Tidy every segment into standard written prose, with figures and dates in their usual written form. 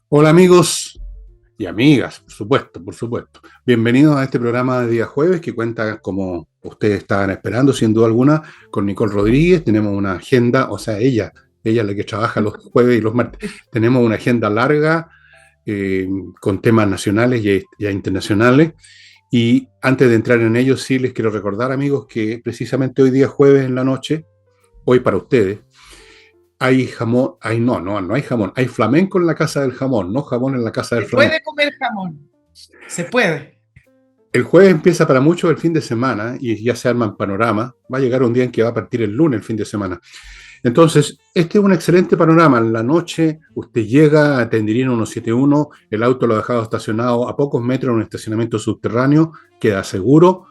Hola amigos y amigas, por supuesto, por supuesto. Bienvenidos a este programa de día jueves que cuenta, como ustedes estaban esperando, sin duda alguna, con Nicole Rodríguez. Tenemos una agenda, o sea, ella es la que trabaja los jueves y los martes. Tenemos una agenda larga eh, con temas nacionales y internacionales. Y antes de entrar en ellos, sí les quiero recordar, amigos, que precisamente hoy día jueves en la noche, hoy para ustedes, hay jamón, no hay jamón, hay flamenco en la casa del jamón, no jamón en la casa del Se flamenco. puede comer jamón, se puede. El jueves empieza para muchos el fin de semana y ya se arman panoramas. Va a llegar un día en que va a partir el lunes, el fin de semana. Entonces, este es un excelente panorama. En la noche usted llega a Tendirino 171, el auto lo ha dejado estacionado a pocos metros en un estacionamiento subterráneo, queda seguro,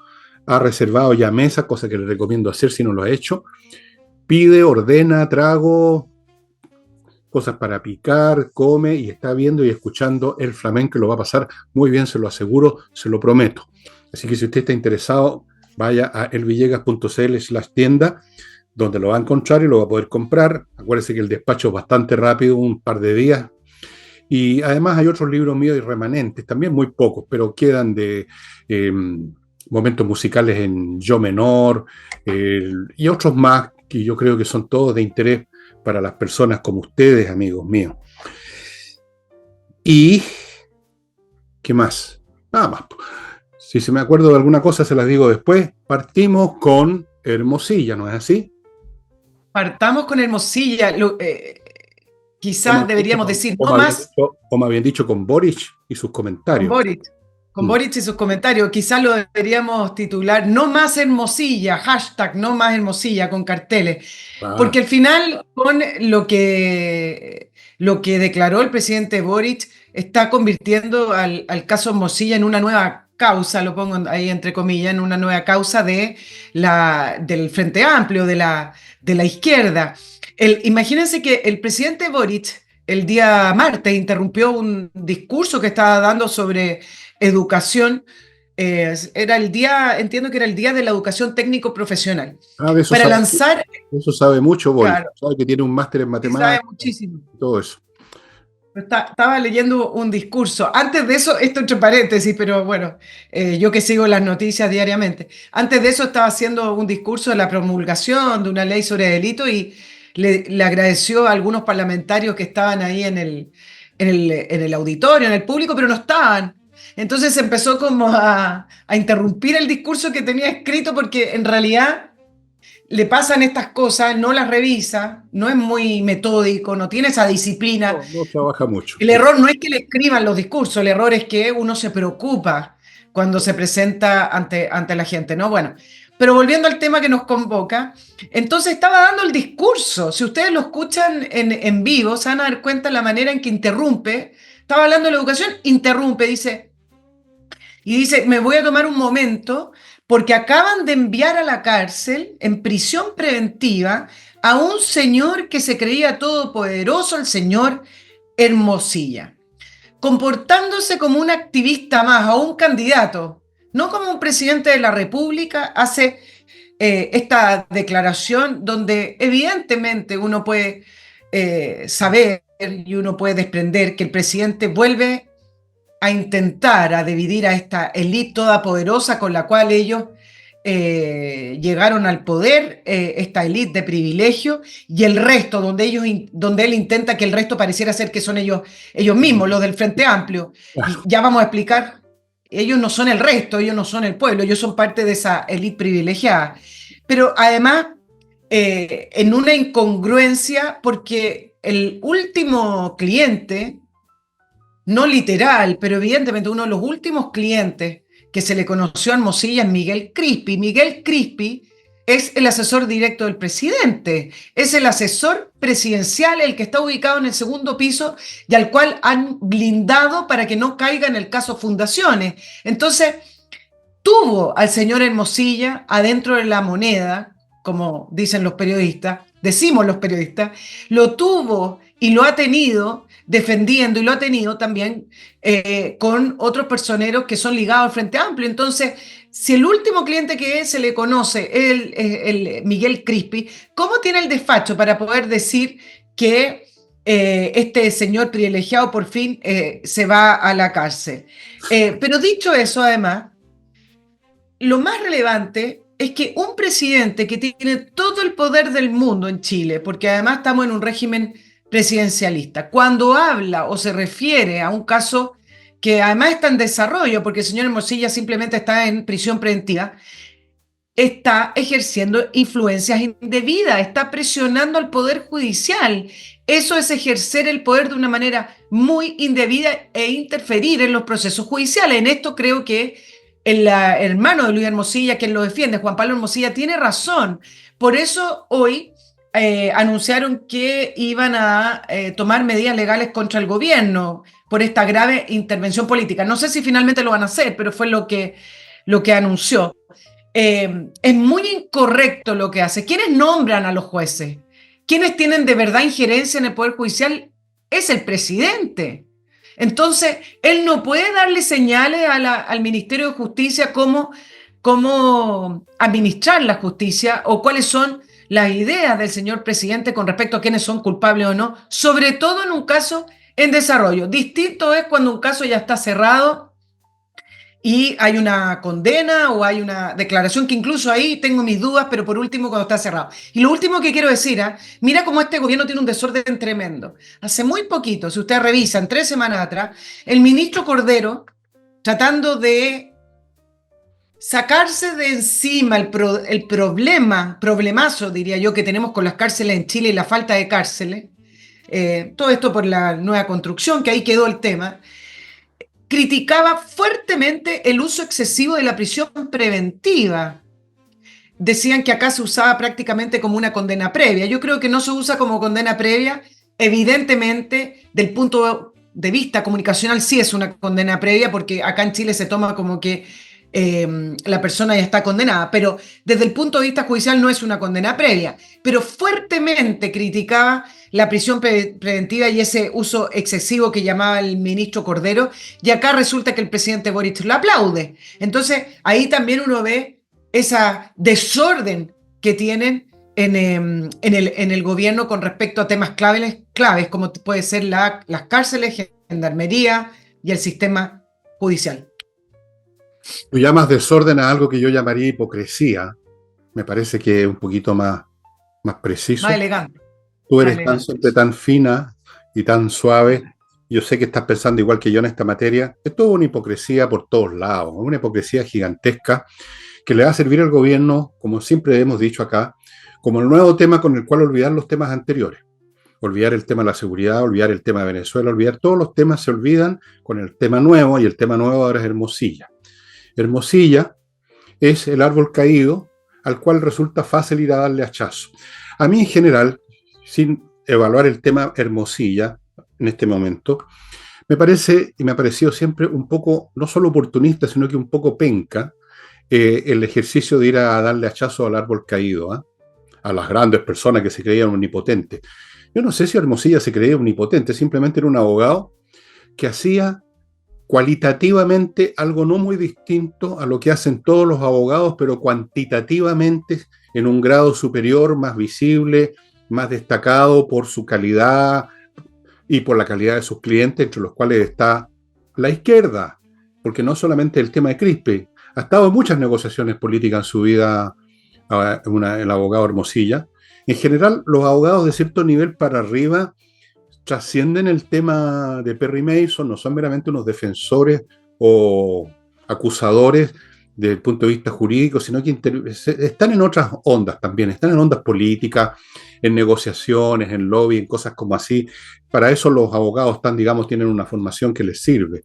ha reservado ya mesa, cosa que le recomiendo hacer si no lo ha hecho. Pide, ordena, trago, cosas para picar, come y está viendo y escuchando el flamenco y lo va a pasar muy bien, se lo aseguro, se lo prometo. Así que si usted está interesado, vaya a elvillegas.cl/tienda, donde lo va a encontrar y lo va a poder comprar. Acuérdese que el despacho es bastante rápido, un par de días. Y además hay otros libros míos y remanentes, también muy pocos, pero quedan de eh, momentos musicales en yo menor y otros más que yo creo que son todos de interés para las personas como ustedes, amigos míos. ¿Y qué más? Nada más. Si se me acuerdo de alguna cosa, se las digo después. Partimos con Hermosilla, ¿no es así? Partamos con Hermosilla. O más Quizás bien dicho, deberíamos decir, no más o más bien dicho con Boric y sus con comentarios. Boric, con Mm. Boric y sus comentarios. Quizás lo deberíamos titular, no más Hermosilla, hashtag no más Hermosilla con carteles. Ah, Porque al final, con lo que declaró el presidente Boric, está convirtiendo al caso Hermosilla en una nueva causa, lo pongo ahí entre comillas, en una nueva causa del Frente Amplio, de la izquierda. Imagínense que el presidente Boric el día martes interrumpió un discurso que estaba dando sobre educación. Era el día, entiendo que era el día de la educación técnico profesional. de eso Para sabe, lanzar, de eso sabe mucho Boric. claro, Sabe que tiene un máster en sí sabe matemáticas muchísimo. y todo eso. Estaba leyendo un discurso. Antes de eso, esto entre paréntesis, pero bueno, yo que sigo las noticias diariamente. Antes de eso estaba haciendo un discurso de la promulgación de una ley sobre delito y le agradeció a algunos parlamentarios que estaban ahí en el auditorio, en el público, pero no estaban. Entonces empezó como a interrumpir el discurso que tenía escrito porque en realidad le pasan estas cosas, no las revisa, no es muy metódico, no tiene esa disciplina. No, no trabaja mucho. El error no es que le escriban los discursos, el error es que uno se preocupa cuando se presenta ante la gente, ¿no? Bueno, pero volviendo al tema que nos convoca, entonces estaba dando el discurso. Si ustedes lo escuchan en vivo, se van a dar cuenta de la manera en que interrumpe. Estaba hablando de la educación, interrumpe, dice, me voy a tomar un momento porque acaban de enviar a la cárcel en prisión preventiva a un señor que se creía todopoderoso, el señor Hermosilla, comportándose como un activista más o un candidato, no como un presidente de la República, hace esta declaración donde evidentemente uno puede saber y uno puede desprender que el presidente vuelve a intentar a dividir a esta élite toda poderosa con la cual ellos llegaron al poder, esta élite de privilegio, y el resto, donde él intenta que el resto pareciera ser que son ellos mismos, los del Frente Amplio. Y Claro. ya vamos a explicar, ellos no son el resto, ellos no son el pueblo, ellos son parte de esa élite privilegiada. Pero además, en una incongruencia, porque el último cliente, no literal, pero evidentemente uno de los últimos clientes que se le conoció a Hermosilla es Miguel Crispi. Miguel Crispi es el asesor directo del presidente, es el asesor presidencial, el que está ubicado en el segundo piso y al cual han blindado para que no caiga en el caso Fundaciones. Entonces, tuvo al señor Hermosilla adentro de la moneda, como dicen los periodistas, decimos los periodistas, lo tuvo y lo ha tenido defendiendo y lo ha tenido también con otros personeros que son ligados al Frente Amplio. Entonces, si el último cliente que se le conoce es el Miguel Crispi, ¿cómo tiene el despacho para poder decir que este señor privilegiado por fin se va a la cárcel. Pero dicho eso, además, lo más relevante es que un presidente que tiene todo el poder del mundo en Chile, porque además estamos en un régimen presidencialista, cuando habla o se refiere a un caso que además está en desarrollo, porque el señor Hermosilla simplemente está en prisión preventiva, está ejerciendo influencias indebidas, está presionando al Poder Judicial. Eso es ejercer el poder de una manera muy indebida e interferir en los procesos judiciales. En esto creo que el hermano de Luis Hermosilla, quien lo defiende, Juan Pablo Hermosilla, tiene razón. Por eso hoy anunciaron que iban a tomar medidas legales contra el gobierno por esta grave intervención política. No sé si finalmente lo van a hacer, pero fue lo que anunció. Es muy incorrecto lo que hace. ¿Quiénes nombran a los jueces? ¿Quiénes tienen de verdad injerencia en el Poder Judicial? Es el presidente. Entonces, él no puede darle señales al Ministerio de Justicia cómo administrar la justicia o cuáles son las ideas del señor presidente con respecto a quiénes son culpables o no, sobre todo en un caso en desarrollo. Distinto es cuando un caso ya está cerrado y hay una condena o hay una declaración que incluso ahí tengo mis dudas, pero por último cuando está cerrado. Y lo último que quiero decir, mira cómo este gobierno tiene un desorden tremendo. Hace muy poquito, si ustedes revisan, 3 semanas atrás, el ministro Cordero, tratando de sacarse de encima el problemazo, diría yo, que tenemos con las cárceles en Chile y la falta de cárceles, todo esto por la nueva construcción, que ahí quedó el tema, criticaba fuertemente el uso excesivo de la prisión preventiva. Decían que acá se usaba prácticamente como una condena previa. Yo creo que no se usa como condena previa. Evidentemente, del punto de vista comunicacional sí es una condena previa, porque acá en Chile se toma como que la persona ya está condenada, pero desde el punto de vista judicial no es una condena previa. Pero fuertemente criticaba la prisión preventiva y ese uso excesivo que llamaba el ministro Cordero, y acá resulta que el presidente Boric lo aplaude. Entonces, ahí también uno ve esa desorden que tienen en el gobierno con respecto a temas claves como puede ser las cárceles, gendarmería y el sistema judicial. Tú llamas desorden a algo que yo llamaría hipocresía. Me parece que es un poquito más preciso. Más elegante. Tú eres tan siempre tan fina y tan suave. Yo sé que estás pensando igual que yo en esta materia. Es toda una hipocresía por todos lados, una hipocresía gigantesca que le va a servir al gobierno, como siempre hemos dicho acá, como el nuevo tema con el cual olvidar los temas anteriores. Olvidar el tema de la seguridad, olvidar el tema de Venezuela, olvidar todos los temas se olvidan con el tema nuevo, y el tema nuevo ahora es Hermosilla. Hermosilla es el árbol caído al cual resulta fácil ir a darle hachazo. A mí en general, sin evaluar el tema Hermosilla en este momento, me parece y me ha parecido siempre un poco, no solo oportunista, sino que un poco penca, el ejercicio de ir a darle hachazo al árbol caído, a las grandes personas que se creían omnipotentes. Yo no sé si Hermosilla se creía omnipotente, simplemente era un abogado que hacía cualitativamente algo no muy distinto a lo que hacen todos los abogados, pero cuantitativamente en un grado superior, más visible, más destacado por su calidad y por la calidad de sus clientes, entre los cuales está la izquierda, porque no solamente el tema de Crispe, ha estado en muchas negociaciones políticas en su vida el abogado Hermosilla. En general, los abogados de cierto nivel para arriba trascienden el tema de Perry Mason, no son meramente unos defensores o acusadores desde el punto de vista jurídico, sino que están en otras ondas también, están en ondas políticas, en negociaciones, en lobby, en cosas como así. Para eso los abogados tienen una formación que les sirve.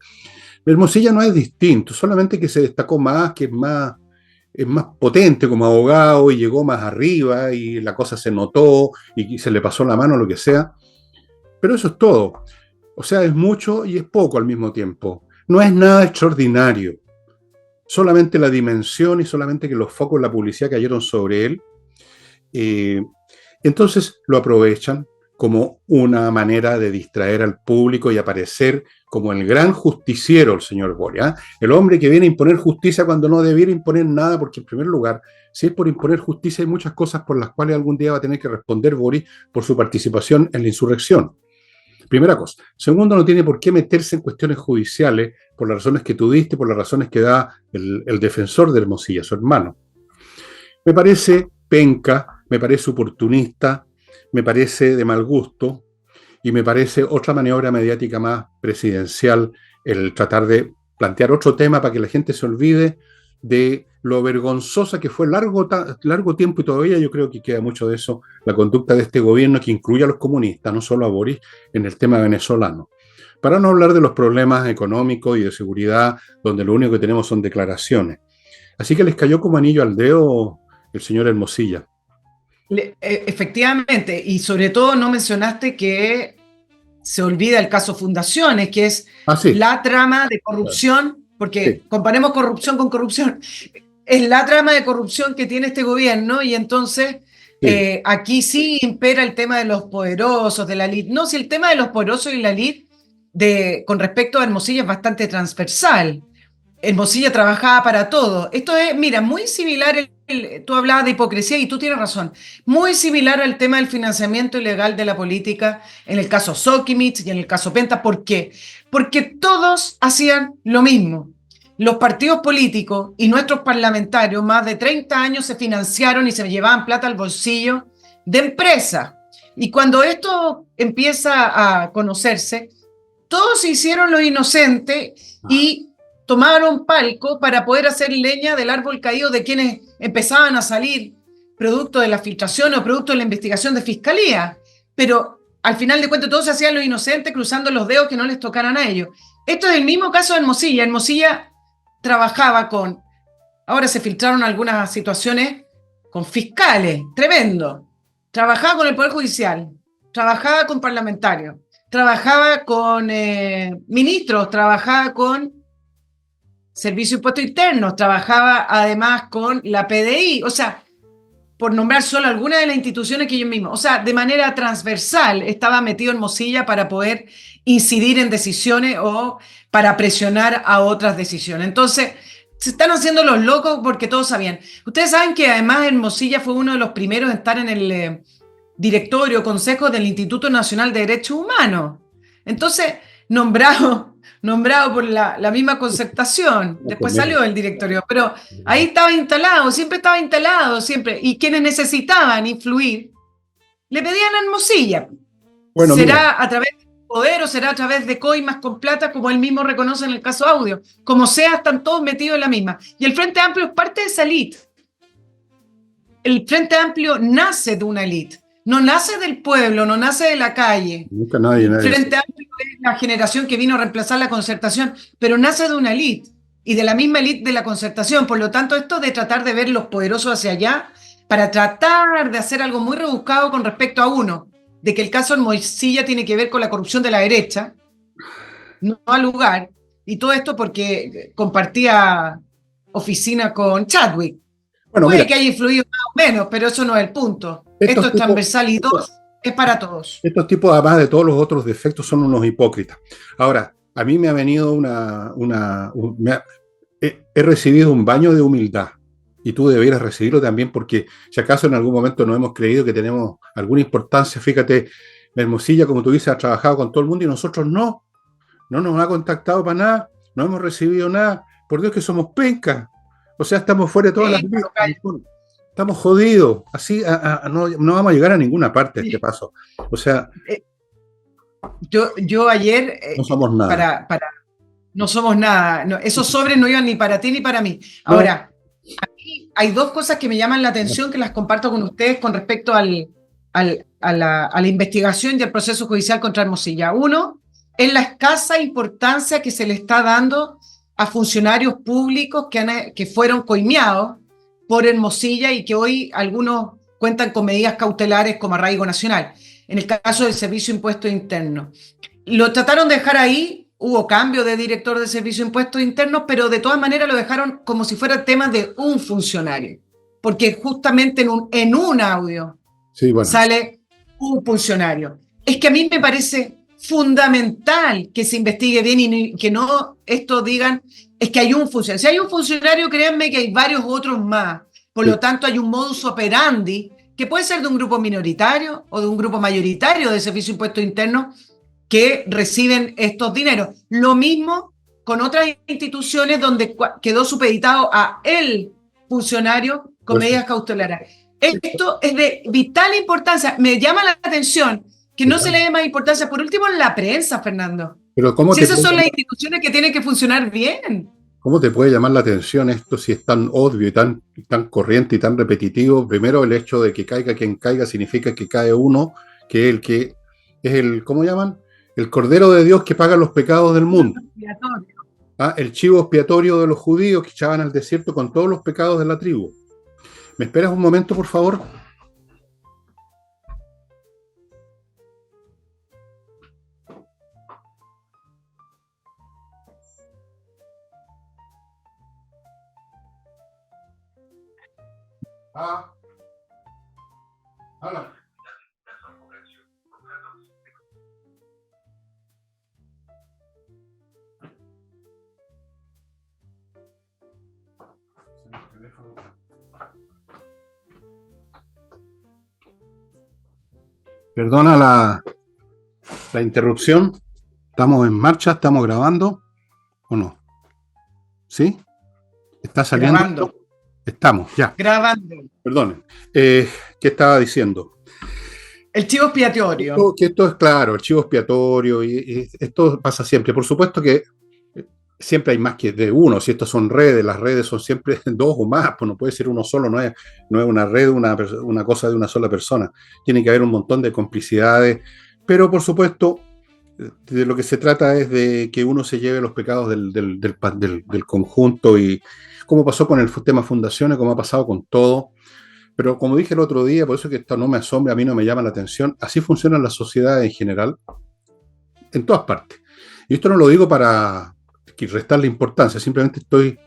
Hermosilla no es distinto, solamente que se destacó más, que es más potente como abogado y llegó más arriba y la cosa se notó y se le pasó la mano, lo que sea. Pero eso es todo. O sea, es mucho y es poco al mismo tiempo. No es nada extraordinario. Solamente la dimensión y solamente que los focos de la publicidad cayeron sobre él. Entonces lo aprovechan como una manera de distraer al público y aparecer como el gran justiciero, el señor Boric, ¿eh? El hombre que viene a imponer justicia cuando no debiera imponer nada, porque en primer lugar, si es por imponer justicia, hay muchas cosas por las cuales algún día va a tener que responder Boric por su participación en la insurrección. Primera cosa. Segundo, no tiene por qué meterse en cuestiones judiciales por las razones que tú diste, por las razones que da el defensor de Hermosilla, su hermano. Me parece penca, me parece oportunista, me parece de mal gusto y me parece otra maniobra mediática más presidencial el tratar de plantear otro tema para que la gente se olvide de lo vergonzosa que fue largo tiempo, y todavía yo creo que queda mucho de eso, la conducta de este gobierno que incluye a los comunistas, no solo a Boris, en el tema venezolano. Para no hablar de los problemas económicos y de seguridad, donde lo único que tenemos son declaraciones. Así que les cayó como anillo al dedo el señor Hermosilla. Efectivamente, y sobre todo no mencionaste que se olvida el caso Fundaciones, que es Ah, sí, la trama de claro. corrupción, porque Sí, comparemos corrupción con corrupción, es la trama de corrupción que tiene este gobierno y entonces sí. aquí sí impera el tema de los poderosos, de la elite. No, si el tema de los poderosos y la elite con respecto a Hermosilla es bastante transversal. Hermosilla trabajaba para todo. Esto es, mira, muy similar, tú hablabas de hipocresía y tú tienes razón, muy similar al tema del financiamiento ilegal de la política en el caso Sokimich y en el caso Penta. ¿Por qué? Porque todos hacían lo mismo. Los partidos políticos y nuestros parlamentarios, más de 30 años, se financiaron y se llevaban plata al bolsillo de empresas. Y cuando esto empieza a conocerse, todos se hicieron los inocentes Ah, y tomaron palco para poder hacer leña del árbol caído de quienes empezaban a salir producto de la filtración o producto de la investigación de fiscalía. Pero al final de cuentas todos se hacían los inocentes cruzando los dedos que no les tocaran a ellos. Esto es el mismo caso de Hermosilla. Hermosilla trabajaba con, ahora se filtraron algunas situaciones con fiscales, tremendo. Trabajaba con el Poder Judicial, trabajaba con parlamentarios, trabajaba con ministros, trabajaba con Servicio de Impuestos Internos, trabajaba además con la PDI, o sea, por nombrar solo algunas de las instituciones que yo mismo, o sea, de manera transversal estaba metido en Mosilla para poder incidir en decisiones o para presionar a otras decisiones. Entonces, se están haciendo los locos porque todos sabían. Ustedes saben que además Hermosilla fue uno de los primeros en estar en el directorio, consejo del Instituto Nacional de Derechos Humanos. Entonces, nombrado por la misma concertación. no, pues Después mira. salió del directorio, pero ahí estaba instalado, siempre. Y quienes necesitaban influir, le pedían a Hermosilla. Bueno, mira, Será a través de poder o será a través de coimas con plata, como él mismo reconoce en el caso Audio. Como sea, están todos metidos en la misma. Y el Frente Amplio es parte de esa elite. El Frente Amplio nace de una elite. No nace del pueblo, no nace de la calle. nunca nadie. Frente Amplio es la generación que vino a reemplazar la concertación, pero nace de una élite y de la misma élite de la concertación. Por lo tanto, esto de tratar de ver los poderosos hacia allá, para tratar de hacer algo muy rebuscado con respecto a uno, de que el caso Hermosilla tiene que ver con la corrupción de la derecha, no al lugar, y todo esto porque compartía oficina con Chadwick. Bueno, mira, Puede que haya influido más o menos, pero eso no es el punto. Esto estos es tipos, transversal y estos, dos, es para todos. estos tipos, además de todos los otros defectos, son unos hipócritas. Ahora, a mí me ha venido he recibido un baño de humildad, y tú debieras recibirlo también, porque si acaso en algún momento no hemos creído que tenemos alguna importancia, fíjate, la Hermosilla, como tú dices, ha trabajado con todo el mundo y nosotros no nos ha contactado para nada, no hemos recibido nada. Por Dios que somos pencas. O sea, estamos fuera de todas las listas. Estamos jodidos. Así no vamos a llegar a ninguna parte a este paso. O sea, Yo ayer, no somos nada. no somos nada, no, esos sobres no iban ni para ti ni para mí. No, Ahora, aquí hay dos cosas que me llaman la atención que las comparto con ustedes con respecto a la investigación y al proceso judicial contra Hermosilla. Uno, es la escasa importancia que se le está dando a funcionarios públicos que fueron coimeados por Hermosilla y que hoy algunos cuentan con medidas cautelares como arraigo nacional. En el caso del Servicio de Impuestos Internos. Lo trataron de dejar ahí, hubo cambio de director de Servicio de Impuestos Internos, pero de todas maneras lo dejaron como si fuera tema de un funcionario, porque justamente en un audio sí, bueno. sale un funcionario. Es que a mí me parece fundamental que se investigue bien y que no esto digan, es que hay un funcionario. Si hay un funcionario, créanme que hay varios otros más. Por Sí. lo tanto, hay un modus operandi que puede ser de un grupo minoritario o de un grupo mayoritario de Servicio de Impuestos Internos que reciben estos dineros. Lo mismo con otras instituciones donde quedó supeditado a el funcionario con Pues, medidas cautelares. Esto es de vital importancia. Me llama la atención que no se le dé más importancia, por último, en la prensa, Fernando. pero ¿cómo Si te esas puede son las llamar, instituciones que tienen que funcionar bien. cómo te puede llamar la atención esto si es tan obvio y tan corriente y tan repetitivo? Primero, el hecho de que caiga quien caiga significa que cae uno, que es el, ¿cómo llaman? El Cordero de Dios que paga los pecados del mundo. ¿Ah? El chivo expiatorio de los judíos que echaban al desierto con todos los pecados de la tribu. ¿Me esperas un momento, por favor? Ah, habla. Perdona la interrupción. ¿Estamos en marcha? ¿Estamos grabando o no? ¿Sí? ¿Está saliendo? Grabando. Estamos, ya. Grabando. Perdone. ¿Qué estaba diciendo? El chivo expiatorio. Que esto es claro, el chivo expiatorio, y esto pasa siempre. Por supuesto que siempre hay más que de uno. Si estos son redes, las redes son siempre dos o más, pues no puede ser uno solo, no es una red, una cosa de una sola persona. Tiene que haber un montón de complicidades, pero por supuesto, de lo que se trata es de que uno se lleve los pecados del conjunto, y como pasó con el tema fundaciones, como ha pasado con todo. Pero como dije el otro día, por eso que esto no me asombra, a mí no me llama la atención, así funcionan las sociedades en general, en todas partes. Y esto no lo digo para restarle importancia, simplemente estoy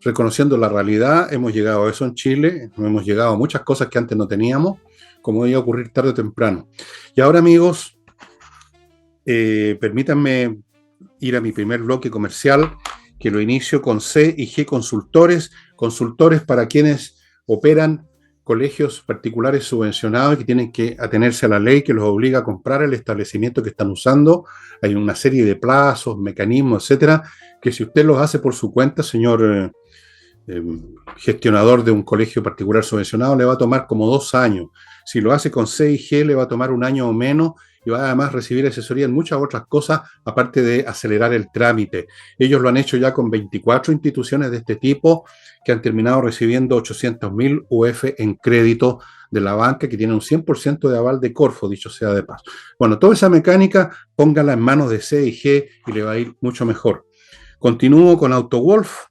reconociendo la realidad. Hemos llegado a eso en Chile, hemos llegado a muchas cosas que antes no teníamos, como iba a ocurrir tarde o temprano. Y ahora, amigos, permítanme ir a mi primer bloque comercial, que lo inicio con C&G Consultores, consultores para quienes operan colegios particulares subvencionados y que tienen que atenerse a la ley que los obliga a comprar el establecimiento que están usando. Hay una serie de plazos, mecanismos, etcétera, que si usted los hace por su cuenta, señor gestionador de un colegio particular subvencionado, le va a tomar como 2 años. Si lo hace con C&G, le va a tomar 1 año o menos, y va además a recibir asesoría en muchas otras cosas, aparte de acelerar el trámite. Ellos lo han hecho ya con 24 instituciones de este tipo, que han terminado recibiendo 800.000 UF en crédito de la banca, que tiene un 100% de aval de Corfo, dicho sea de paso. Bueno, toda esa mecánica, póngala en manos de C&G y le va a ir mucho mejor. Continúo con AutoWolf.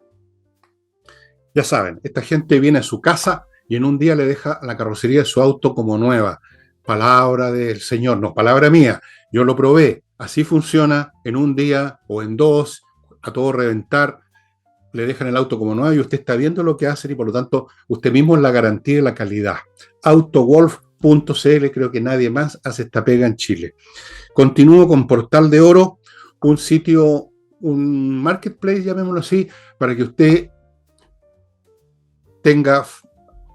Ya saben, esta gente viene a su casa y en un día le deja la carrocería de su auto como nueva. Palabra del Señor, no palabra mía, yo lo probé. Así funciona en un día o en 2, a todo reventar, le dejan el auto como nuevo y usted está viendo lo que hacen y por lo tanto usted mismo es la garantía de la calidad. Autowolf.cl, creo que nadie más hace esta pega en Chile. Continúo con Portal de Oro, un sitio, un marketplace, llamémoslo así, para que usted tenga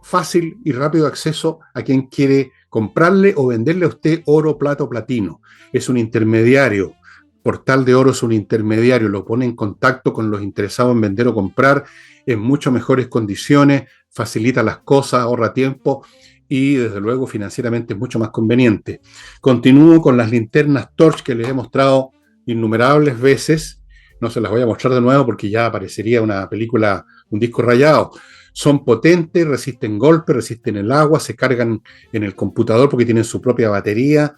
fácil y rápido acceso a quien quiere comprarle o venderle a usted oro, plata o platino. Es un intermediario. Portal de Oro es un intermediario, lo pone en contacto con los interesados en vender o comprar en mucho mejores condiciones, facilita las cosas, ahorra tiempo y desde luego financieramente es mucho más conveniente. Continúo con las linternas Torch que les he mostrado innumerables veces. No se las voy a mostrar de nuevo porque ya parecería una película, un disco rayado. Son potentes, resisten golpes, resisten el agua, se cargan en el computador porque tienen su propia batería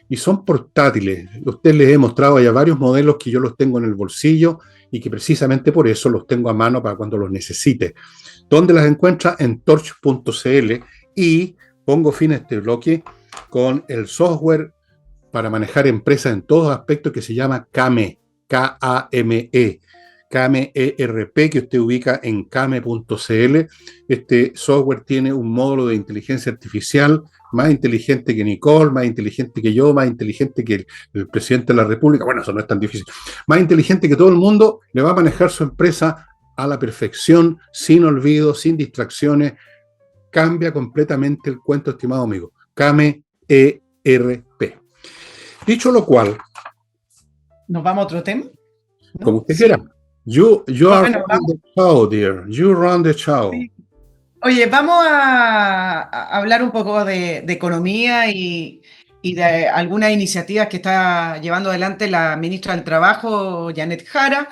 y son portátiles. A ustedes les he mostrado ya varios modelos que yo los tengo en el bolsillo y que precisamente por eso los tengo a mano para cuando los necesite. ¿Dónde las encuentra? En torch.cl, y pongo fin a este bloque con el software para manejar empresas en todos aspectos que se llama Kame, K-A-M-E. Kame ERP, que usted ubica en kame.cl. Este software tiene un módulo de inteligencia artificial más inteligente que Nicole, más inteligente que yo, más inteligente que el presidente de la República. Bueno, eso no es tan difícil. Más inteligente que todo el mundo, le va a manejar su empresa a la perfección, sin olvido, sin distracciones. Cambia completamente el cuento, estimado amigo. Kame ERP. Dicho lo cual, ¿Nos vamos a otro tema? como ¿No? usted Sí. quiera, you are Bueno, running the show, dear. You run the show. sí. Oye, vamos a hablar un poco de economía y de algunas iniciativas que está llevando adelante la ministra del Trabajo, Janet Jara,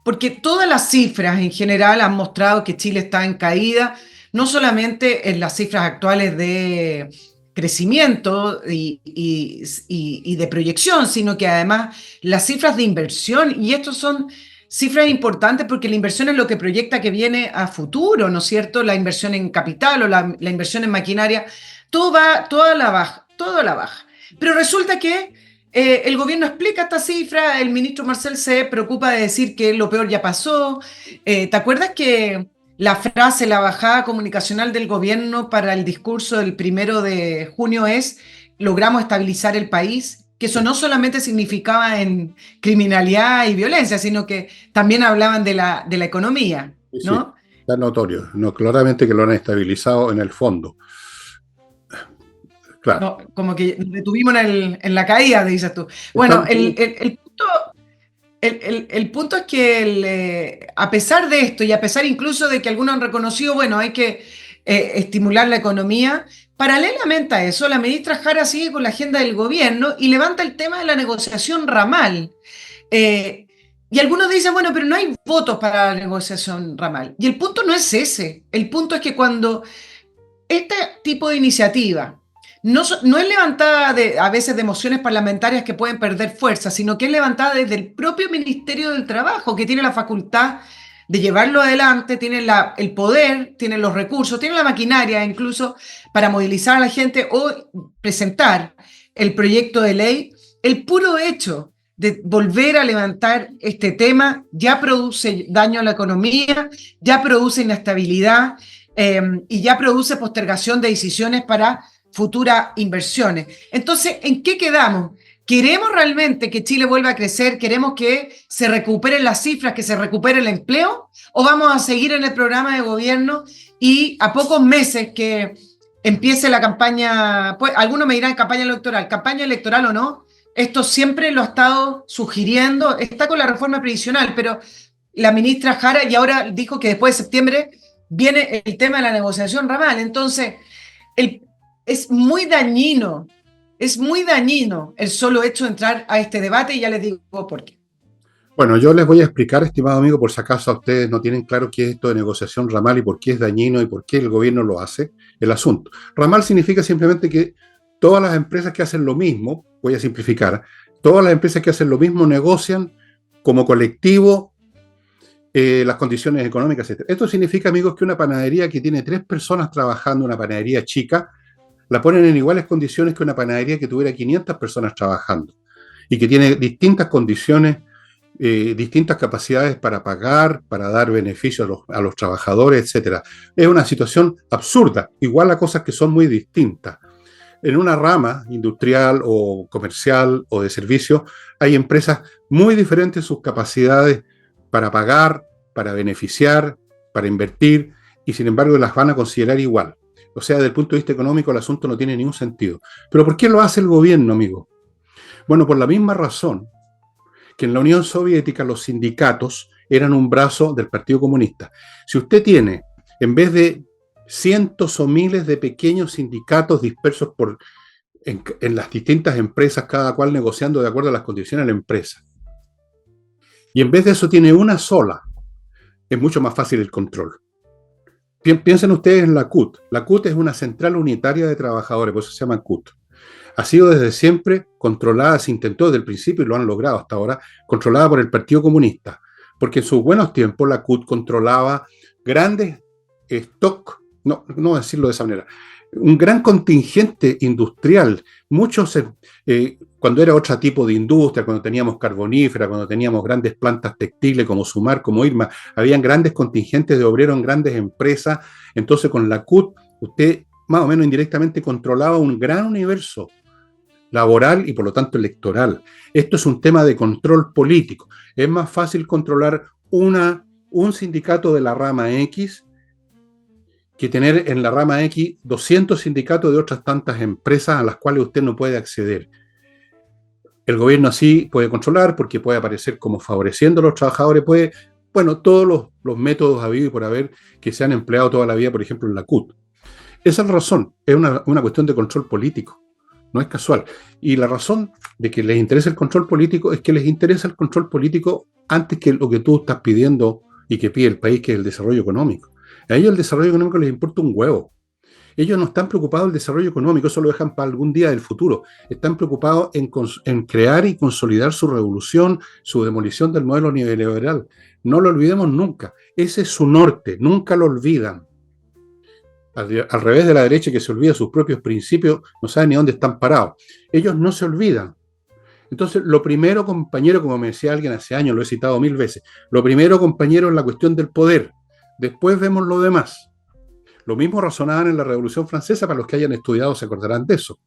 porque todas las cifras en general han mostrado que Chile está en caída, no solamente en las cifras actuales de crecimiento y de proyección, sino que además las cifras de inversión, y estos son cifras importantes porque la inversión es lo que proyecta que viene a futuro, ¿no es cierto? La inversión en capital o la inversión en maquinaria, todo va, toda la baja, todo a la baja. Pero resulta que el gobierno explica esta cifra, el ministro Marcel se preocupa de decir que lo peor ya pasó. ¿Te acuerdas que la frase, la bajada comunicacional del gobierno para el discurso del 1 de junio es logramos estabilizar el país? Que eso Sí, no solamente significaba en criminalidad y violencia, sino que también hablaban de la economía, sí, sí, ¿no? está notorio. No, claramente que lo han estabilizado en el fondo. Claro. No, como que nos detuvimos en la caída, dices tú. Bueno, Están, el punto es que a pesar de esto y a pesar incluso de que algunos han reconocido, bueno, hay que estimular la economía, paralelamente a eso, la ministra Jara sigue con la agenda del gobierno y levanta el tema de la negociación ramal. Eh, y algunos dicen, bueno, pero no hay votos para la negociación ramal. Y el punto no es ese. El punto es que cuando este tipo de iniciativa no es levantada a veces de mociones parlamentarias que pueden perder fuerza, sino que es levantada desde el propio Ministerio del Trabajo, que tiene la facultad de llevarlo adelante, tiene el poder, tiene los recursos, tiene la maquinaria incluso para movilizar a la gente o presentar el proyecto de ley. El puro hecho de volver a levantar este tema ya produce daño a la economía, ya produce inestabilidad, y ya produce postergación de decisiones para futuras inversiones. Entonces, ¿en qué quedamos? ¿Queremos realmente que Chile vuelva a crecer? ¿Queremos que se recuperen las cifras, que se recupere el empleo? ¿O vamos a seguir en el programa de gobierno y a pocos meses que empiece la campaña, pues algunos me dirán campaña electoral o no, esto siempre lo ha estado sugiriendo, está con la reforma previsional, pero la ministra Jara y ahora dijo que después de septiembre viene el tema de la negociación ramal. Entonces, el, es muy dañino, es muy dañino el solo hecho de entrar a este debate y ya les digo por qué. bueno, yo les voy a explicar, estimado amigo, por si acaso a ustedes no tienen claro qué es esto de negociación ramal y por qué es dañino y por qué el gobierno lo hace, el asunto. Ramal significa simplemente que todas las empresas que hacen lo mismo, voy a simplificar, todas las empresas que hacen lo mismo negocian como colectivo las condiciones económicas, etc. Esto significa, amigos, que una panadería que tiene 3 personas trabajando, una panadería chica, la ponen en iguales condiciones que una panadería que tuviera 500 personas trabajando y que tiene distintas condiciones, distintas capacidades para pagar, para dar beneficios a los trabajadores, etcétera. Es una situación absurda, igual a cosas que son muy distintas. En una rama industrial o comercial o de servicio hay empresas muy diferentes en sus capacidades para pagar, para beneficiar, para invertir, y sin embargo las van a considerar igual. O sea, desde el punto de vista económico el asunto no tiene ningún sentido. ¿Pero por qué lo hace el gobierno, amigo? Bueno, por la misma razón que en la Unión Soviética los sindicatos eran un brazo del Partido Comunista. Si usted tiene, en vez de cientos o miles de pequeños sindicatos dispersos en las distintas empresas, cada cual negociando de acuerdo a las condiciones de la empresa, y en vez de eso tiene una sola, es mucho más fácil el control. Piensen ustedes en la CUT. La CUT es una central unitaria de trabajadores, por eso se llama CUT. Ha sido desde siempre controlada, se intentó desde el principio y lo han logrado hasta ahora, controlada por el Partido Comunista, porque en sus buenos tiempos la CUT controlaba grandes stock, no decirlo de esa manera, un gran contingente industrial, muchos, cuando era otro tipo de industria, cuando teníamos carbonífera, cuando teníamos grandes plantas textiles como Sumar, como Irma, habían grandes contingentes de obreros en grandes empresas. Entonces con la CUT usted más o menos indirectamente controlaba un gran universo laboral y por lo tanto electoral. Esto es un tema de control político. Es más fácil controlar un sindicato de la rama X que tener en la rama X 200 sindicatos de otras tantas empresas a las cuales usted no puede acceder. El gobierno así puede controlar porque puede aparecer como favoreciendo a los trabajadores, puede, bueno, todos los métodos habidos y por haber que se han empleado toda la vida, por ejemplo, en la CUT. Esa es la razón, es una cuestión de control político, no es casual. Y la razón de que les interesa el control político es que les interesa el control político antes que lo que tú estás pidiendo y que pide el país, que es el desarrollo económico. A ellos el desarrollo económico les importa un huevo. Ellos no están preocupados del desarrollo económico, eso lo dejan para algún día del futuro. Están preocupados en crear y consolidar su revolución, su demolición del modelo neoliberal. No lo olvidemos nunca. Ese es su norte, nunca lo olvidan. Al revés de la derecha que se olvida sus propios principios, no saben ni dónde están parados. Ellos no se olvidan. Entonces, lo primero, compañero, como me decía alguien hace años, lo he citado 1000 veces, lo primero, compañero, es la cuestión del poder. Después vemos lo demás. Lo mismo razonaban en la Revolución Francesa, para los que hayan estudiado se acordarán de eso.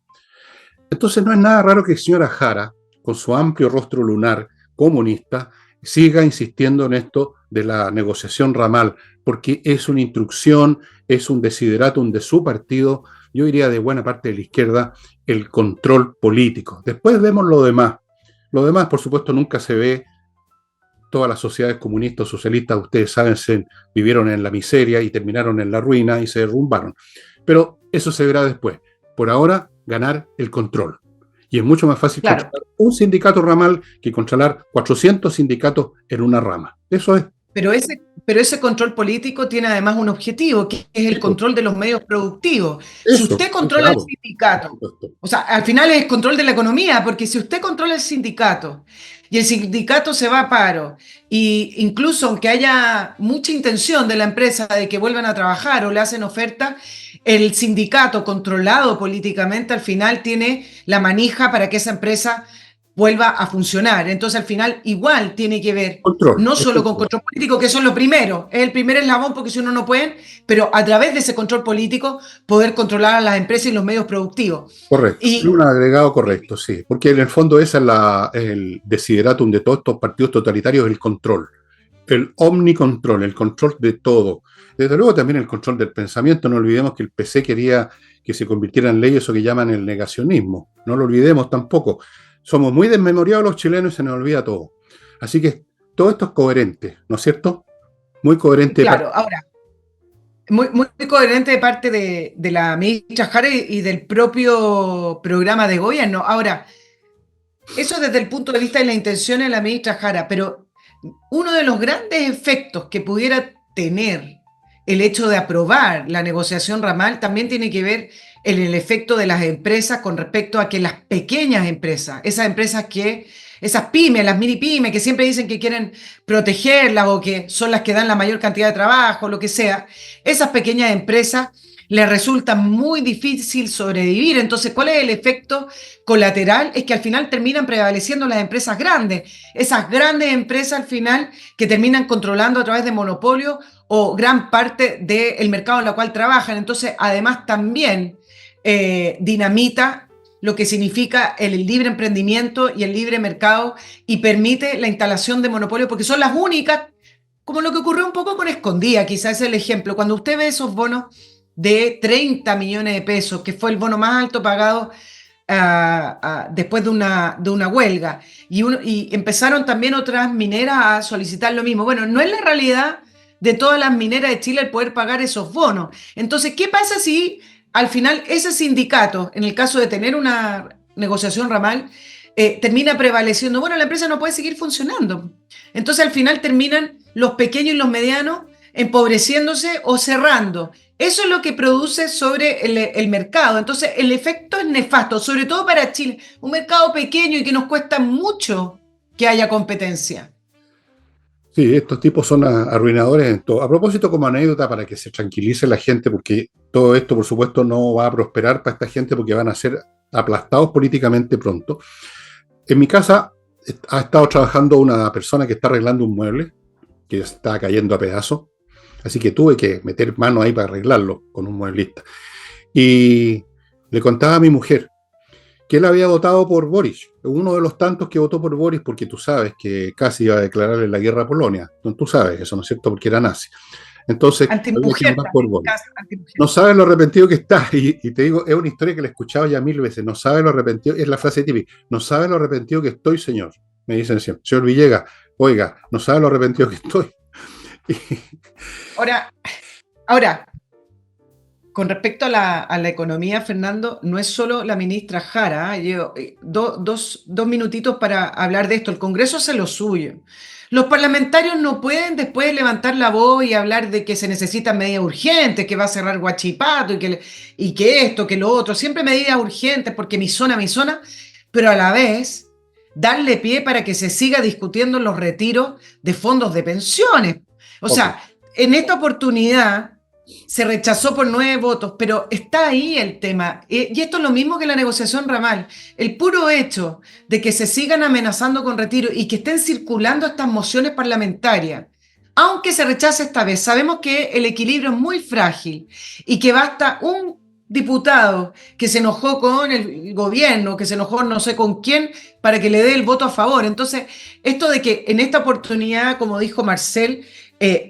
Entonces no es nada raro que el señor Jara, con su amplio rostro lunar comunista, siga insistiendo en esto de la negociación ramal, porque es una instrucción, es un desideratum de su partido, yo diría de buena parte de la izquierda, el control político. Después vemos lo demás. Lo demás, por supuesto, nunca se ve. Todas las sociedades comunistas o socialistas, ustedes saben, vivieron en la miseria y terminaron en la ruina y se derrumbaron. Pero eso se verá después. Por ahora, ganar el control. Y es mucho más fácil Claro. controlar un sindicato ramal que controlar 400 sindicatos en una rama. Eso es. Pero ese control político tiene además un objetivo, que es el control de los medios productivos. Si Eso, usted controla el claro. sindicato, o sea, al final es control de la economía, porque si usted controla el sindicato y el sindicato se va a paro, y incluso aunque haya mucha intención de la empresa de que vuelvan a trabajar o le hacen oferta, el sindicato controlado políticamente al final tiene la manija para que esa empresa vuelva a funcionar. Entonces, al final, igual tiene que ver Control. no Es solo con control. control político, que eso es lo primero, es el primer eslabón porque si uno no puede, pero a través de ese control político poder controlar a las empresas y los medios productivos. Correcto. Es un Y agregado correcto, sí. Porque en el fondo ese es el desideratum de todos estos partidos totalitarios, el control. El omnicontrol, el control de todo. Desde luego también el control del pensamiento. No olvidemos que el PC quería que se convirtiera en ley eso que llaman el negacionismo. No lo olvidemos tampoco. Somos muy desmemoriados los chilenos y se nos olvida todo. Así que todo esto es coherente, ¿no es cierto? Muy coherente. claro, ahora, muy coherente de parte de la ministra Jara y del propio programa de gobierno. Ahora, eso desde el punto de vista de la intención de la ministra Jara, pero uno de los grandes efectos que pudiera tener el hecho de aprobar la negociación ramal también tiene que ver en el efecto de las empresas con respecto a que las pequeñas empresas, esas pymes, las mini pymes que siempre dicen que quieren protegerlas o que son las que dan la mayor cantidad de trabajo, lo que sea, esas pequeñas empresas les resulta muy difícil sobrevivir. Entonces, ¿cuál es el efecto colateral? Es que al final terminan prevaleciendo las empresas grandes. Esas grandes empresas al final que terminan controlando a través de monopolio o gran parte del mercado en el cual trabajan. Entonces, además también dinamita lo que significa el libre emprendimiento y el libre mercado y permite la instalación de monopolios porque son las únicas, como lo que ocurrió un poco con Escondida, quizás es el ejemplo. Cuando usted ve esos bonos de 30 millones de pesos, que fue el bono más alto pagado después de una huelga. Y empezaron también otras mineras a solicitar lo mismo. Bueno, no es la realidad de todas las mineras de Chile el poder pagar esos bonos. Entonces, ¿qué pasa si al final ese sindicato, en el caso de tener una negociación ramal, termina prevaleciendo? Bueno, la empresa no puede seguir funcionando. Entonces, al final terminan los pequeños y los medianos empobreciéndose o cerrando. Eso es lo que produce sobre el mercado. Entonces, el efecto es nefasto, sobre todo para Chile, un mercado pequeño y que nos cuesta mucho que haya competencia. Sí, estos tipos son arruinadores en todo. A propósito, como anécdota, para que se tranquilice la gente, porque todo esto, por supuesto, no va a prosperar para esta gente porque van a ser aplastados políticamente pronto. En mi casa ha estado trabajando una persona que está arreglando un mueble que está cayendo a pedazos, así que tuve que meter mano ahí para arreglarlo con un mueblista. Y le contaba a mi mujer que él había votado por Boris, uno de los tantos que votó por Boris, porque tú sabes que casi iba a declararle la guerra a Polonia. Tú sabes eso, ¿no es cierto? Porque era nazi. Entonces, había que Antimujer votar por también, Boric. caso, antimujer. No sabe lo arrepentido que está. Y te digo, es una historia que la he escuchado ya 1000 veces. No sabe lo arrepentido, es la frase típica. No sabe lo arrepentido que estoy, señor. Me dicen siempre. Señor Villegas, oiga, no sabe lo arrepentido que estoy. Ahora, ahora, con respecto a la economía, Fernando, no es solo la ministra Jara. Dos minutitos para hablar de esto. El Congreso hace lo suyo. Los parlamentarios no pueden después levantar la voz y hablar de que se necesitan medidas urgentes, que va a cerrar Huachipato y que esto, que lo otro. Siempre medidas urgentes porque mi zona, pero a la vez darle pie para que se siga discutiendo los retiros de fondos de pensiones. O Ok. sea, en esta oportunidad se rechazó por 9 votos, pero está ahí el tema. Y esto es lo mismo que la negociación ramal. El puro hecho de que se sigan amenazando con retiro y que estén circulando estas mociones parlamentarias, aunque se rechace esta vez, sabemos que el equilibrio es muy frágil y que basta un diputado que se enojó con el gobierno, que se enojó no sé con quién, para que le dé el voto a favor. Entonces, esto de que en esta oportunidad, como dijo Marcel,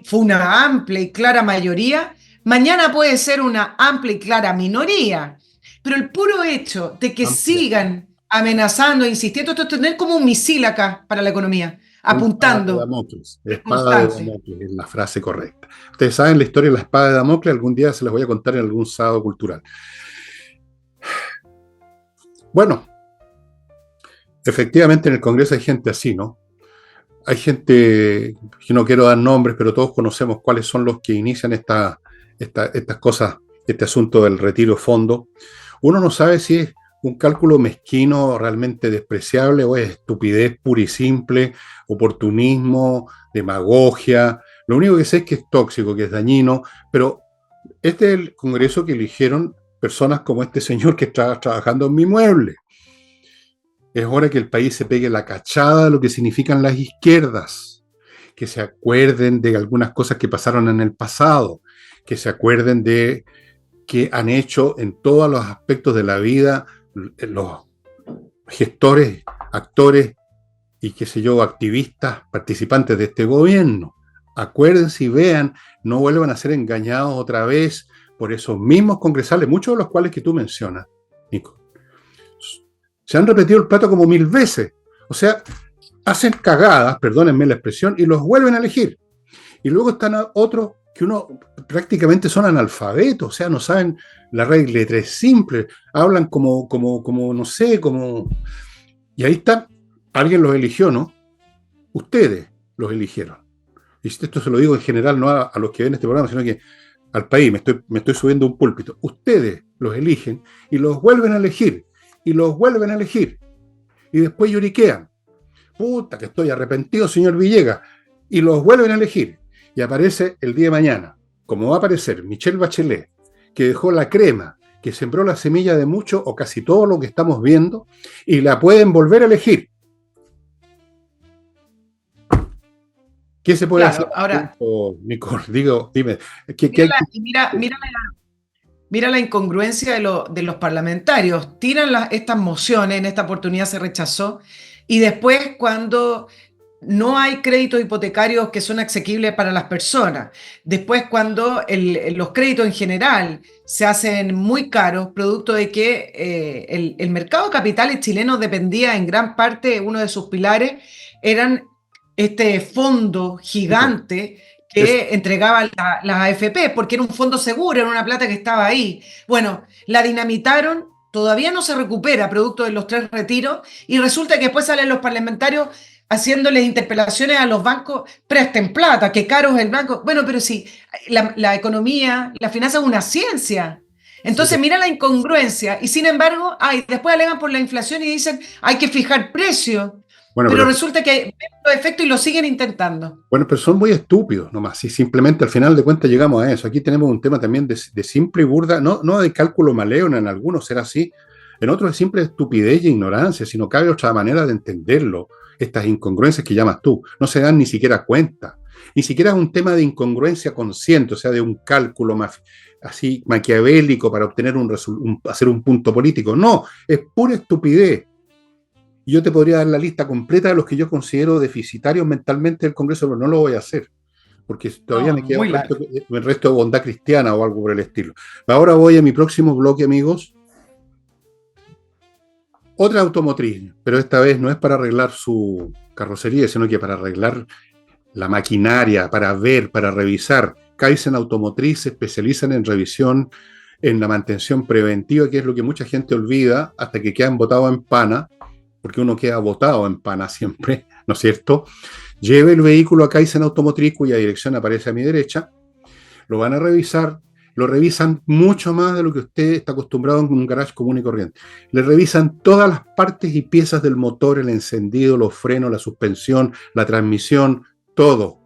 fue una amplia y clara mayoría, mañana puede ser una amplia y clara minoría, pero el puro hecho de que Amplia. sigan amenazando, insistiendo, esto es tener como un misil acá para la economía, Una espada de apuntando, Damocles. es Espada de constante. Damocles es la frase correcta. Ustedes saben la historia de la espada de Damocles, algún día se las voy a contar en algún sábado cultural. Bueno, efectivamente en el Congreso hay gente así, ¿no? Hay gente, yo no quiero dar nombres, pero todos conocemos cuáles son los que inician estas cosas, este asunto del retiro fondo. Uno no sabe si es un cálculo mezquino, realmente despreciable, o es estupidez pura y simple, oportunismo, demagogia. Lo único que sé es que es tóxico, que es dañino, pero este es el Congreso que eligieron personas como este señor que está trabajando en mi mueble. Es hora que el país se pegue la cachada de lo que significan las izquierdas, que se acuerden de algunas cosas que pasaron en el pasado, que se acuerden de que han hecho en todos los aspectos de la vida los gestores, actores y qué sé yo, activistas, participantes de este gobierno. Acuérdense y vean, no vuelvan a ser engañados otra vez por esos mismos congresales, muchos de los cuales que tú mencionas, Nico. Se han repetido el plato como 1000 veces. O sea, hacen cagadas, perdónenme la expresión, y los vuelven a elegir. Y luego están otros que uno prácticamente son analfabetos, o sea, no saben la regla de tres simple, hablan como, no sé, como... Y ahí está, alguien los eligió, ¿no? Ustedes los eligieron. Y esto se lo digo en general, no a los que ven este programa, sino que al país, me estoy subiendo a un púlpito. Ustedes los eligen y los vuelven a elegir. Y los vuelven a elegir. Y después lloriquean. Puta, que estoy arrepentido, señor Villegas. Y los vuelven a elegir. Y aparece el día de mañana, como va a aparecer Michelle Bachelet, que dejó la crema, que sembró la semilla de mucho o casi todo lo que estamos viendo, y la pueden volver a elegir. ¿Qué se puede hacer? Claro, ahora, Nicole, digo, dime, mira mira la incongruencia de los parlamentarios. Tiran estas mociones, en esta oportunidad se rechazó, y después cuando no hay créditos hipotecarios que son asequibles para las personas, después cuando los créditos en general se hacen muy caros, producto de que el mercado de capitales chileno dependía en gran parte, uno de sus pilares eran este fondo gigante que entregaban las AFP, porque era un fondo seguro, era una plata que estaba ahí. Bueno, la dinamitaron, todavía no se recupera producto de los 3 retiros, y resulta que después salen los parlamentarios haciéndoles interpelaciones a los bancos, presten plata, que caro es el banco. Bueno, pero sí, la economía, la finanza es una ciencia. Sí, Entonces, mira la incongruencia, y sin embargo, después alegan por la inflación y dicen hay que fijar precios, bueno, pero pero resulta que ven los efectos y lo siguen intentando. Bueno, pero son muy estúpidos nomás. Y simplemente al final de cuentas llegamos a eso. Aquí tenemos un tema también de simple y burda, no de cálculo malévolo, en algunos será así, en otros es simple estupidez e ignorancia, si no cabe otra manera de entenderlo. Estas incongruencias que llamas tú no se dan ni siquiera cuenta. Ni siquiera es un tema de incongruencia consciente, o sea, de un cálculo más así maquiavélico para obtener hacer un punto político. No, es pura estupidez. Yo te podría dar la lista completa de los que yo considero deficitarios mentalmente del Congreso, pero no lo voy a hacer. porque todavía me queda muy largo. un resto de bondad cristiana o algo por el estilo. Ahora voy a mi próximo bloque, amigos. Otra automotriz, pero esta vez no es para arreglar su carrocería, sino que para arreglar la maquinaria, para ver, para revisar. Kaizen Automotriz se especializan en revisión, en la mantención preventiva, que es lo que mucha gente olvida hasta que quedan botados en pana, porque uno queda botado en pana siempre, ¿no es cierto? Lleve el vehículo a Kaizen Automotriz, cuya dirección aparece a mi derecha, lo van a revisar, lo revisan mucho más de lo que usted está acostumbrado en un garage común y corriente. Le revisan todas las partes y piezas del motor, el encendido, los frenos, la suspensión, la transmisión, todo,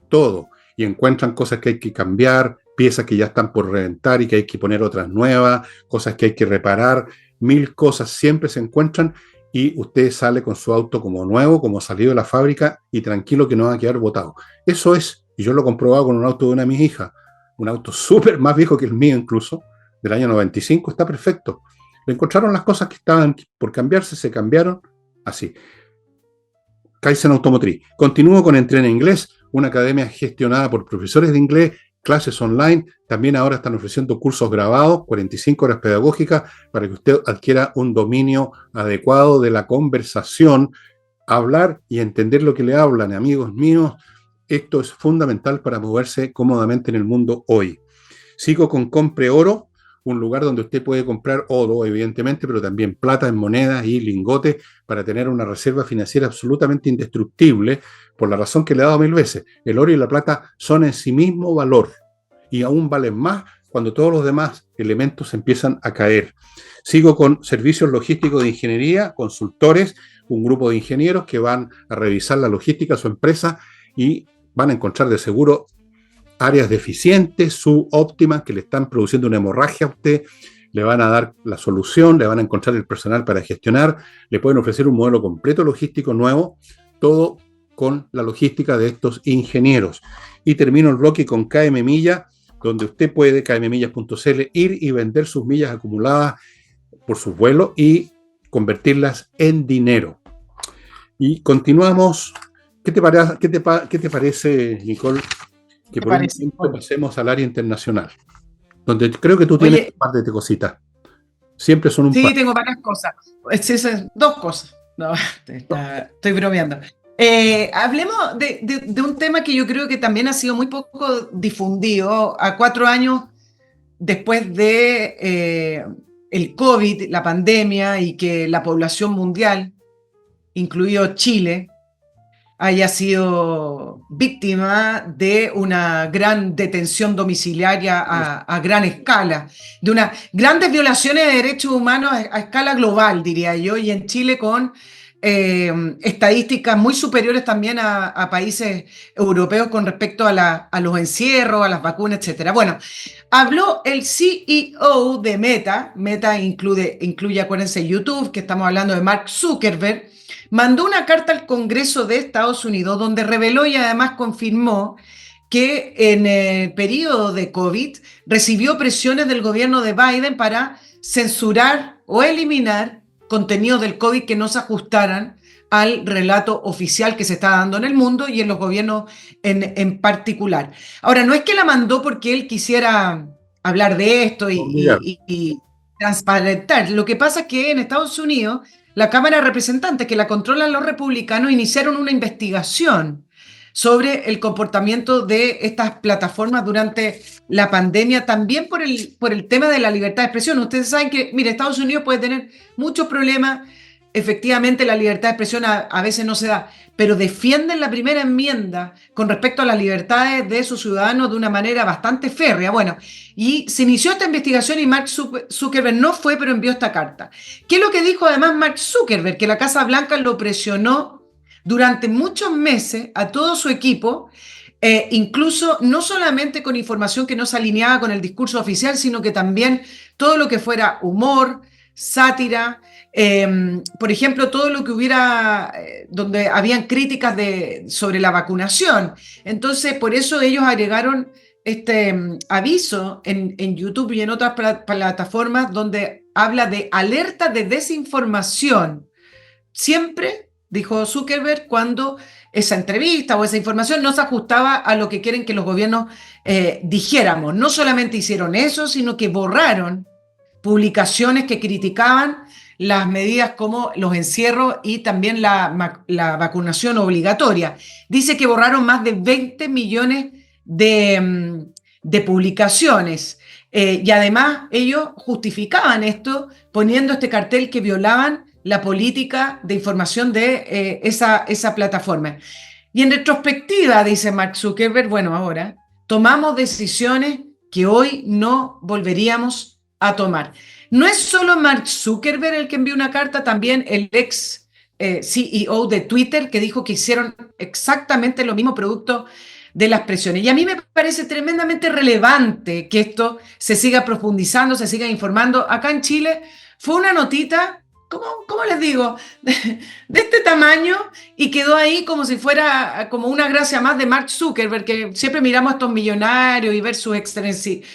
todo. Y encuentran cosas que hay que cambiar, piezas que ya están por reventar y que hay que poner otras nuevas, cosas que hay que reparar, mil cosas siempre se encuentran y usted sale con su auto como nuevo, como salido de la fábrica y tranquilo que no va a quedar botado. Eso es, y yo lo he comprobado con un auto de una de mis hijas, un auto súper más viejo que el mío incluso, del año 95, está perfecto. Le encontraron las cosas que estaban por cambiarse, se cambiaron así. Kaizen Automotriz. Continúo con Entrena Inglés, una academia gestionada por profesores de inglés, clases online. También ahora están ofreciendo cursos grabados, 45 horas pedagógicas, para que usted adquiera un dominio adecuado de la conversación, hablar y entender lo que le hablan, amigos míos. Esto es fundamental para moverse cómodamente en el mundo hoy. Sigo con Compre Oro, un lugar donde usted puede comprar oro, evidentemente, pero también plata en monedas y lingotes para tener una reserva financiera absolutamente indestructible, por la razón que le he dado mil veces. El oro y la plata son en sí mismo valor y aún valen más cuando todos los demás elementos empiezan a caer. Sigo con servicios logísticos de ingeniería, consultores, un grupo de ingenieros que van a revisar la logística de su empresa y van a encontrar de seguro áreas deficientes, subóptimas, que le están produciendo una hemorragia a usted, le van a dar la solución, le van a encontrar el personal para gestionar, le pueden ofrecer un modelo completo logístico nuevo, todo con la logística de estos ingenieros. Y termino el bloque con KM Milla, donde usted puede, kmmillas.cl, ir y vender sus millas acumuladas por sus vuelos y convertirlas en dinero. Y continuamos. ¿Qué te parece, Nicole, que por un momento pasemos al área internacional, donde creo que tú tienes un par de cositas? Siempre son un par. Sí, tengo varias cosas. Dos cosas. No, estoy bromeando. Hablemos de un tema que yo creo que también ha sido muy poco difundido a 4 años después de el COVID, la pandemia, y que la población mundial, incluido Chile, haya sido víctima de una gran detención domiciliaria a gran escala, de unas grandes violaciones de derechos humanos a escala global, diría yo, y en Chile con estadísticas muy superiores también a países europeos con respecto a los encierros, a las vacunas, etcétera. Bueno, habló el CEO de Meta incluye, acuérdense, YouTube, que estamos hablando de Mark Zuckerberg, mandó una carta al Congreso de Estados Unidos donde reveló y además confirmó que en el periodo de COVID recibió presiones del gobierno de Biden para censurar o eliminar contenidos del COVID que no se ajustaran al relato oficial que se está dando en el mundo y en los gobiernos en particular. Ahora, no es que la mandó porque él quisiera hablar de esto y transparentar. Lo que pasa es que en Estados Unidos la Cámara de Representantes, que la controlan los republicanos, iniciaron una investigación sobre el comportamiento de estas plataformas durante la pandemia, también por el tema de la libertad de expresión. Ustedes saben que, mire, Estados Unidos puede tener muchos problemas, efectivamente la libertad de expresión a veces no se da, pero defienden la primera enmienda con respecto a las libertades de sus ciudadanos de una manera bastante férrea. Bueno, y se inició esta investigación y Mark Zuckerberg no fue, pero envió esta carta. ¿Qué es lo que dijo además Mark Zuckerberg? Que la Casa Blanca lo presionó durante muchos meses a todo su equipo, incluso no solamente con información que no se alineaba con el discurso oficial, sino que también todo lo que fuera humor, sátira, por ejemplo, todo lo que hubiera, donde habían críticas sobre la vacunación. Entonces, por eso ellos agregaron este aviso en YouTube y en otras plataformas donde habla de alerta de desinformación, siempre dijo Zuckerberg, cuando esa entrevista o esa información no se ajustaba a lo que quieren que los gobiernos dijéramos. No solamente hicieron eso, sino que borraron publicaciones que criticaban las medidas como los encierros y también la vacunación obligatoria. Dice que borraron más de 20 millones de publicaciones. Y además ellos justificaban esto poniendo este cartel que violaban la política de información de esa plataforma. Y en retrospectiva, dice Mark Zuckerberg, bueno, ahora tomamos decisiones que hoy no volveríamos a tomar. No es solo Mark Zuckerberg el que envió una carta, también el ex CEO de Twitter, que dijo que hicieron exactamente lo mismo producto de las presiones. Y a mí me parece tremendamente relevante que esto se siga profundizando, se siga informando. Acá en Chile fue una notita, ¿cómo les digo? De este tamaño, y quedó ahí como si fuera como una gracia más de Mark Zuckerberg, que siempre miramos a estos millonarios y ver sus excelencias,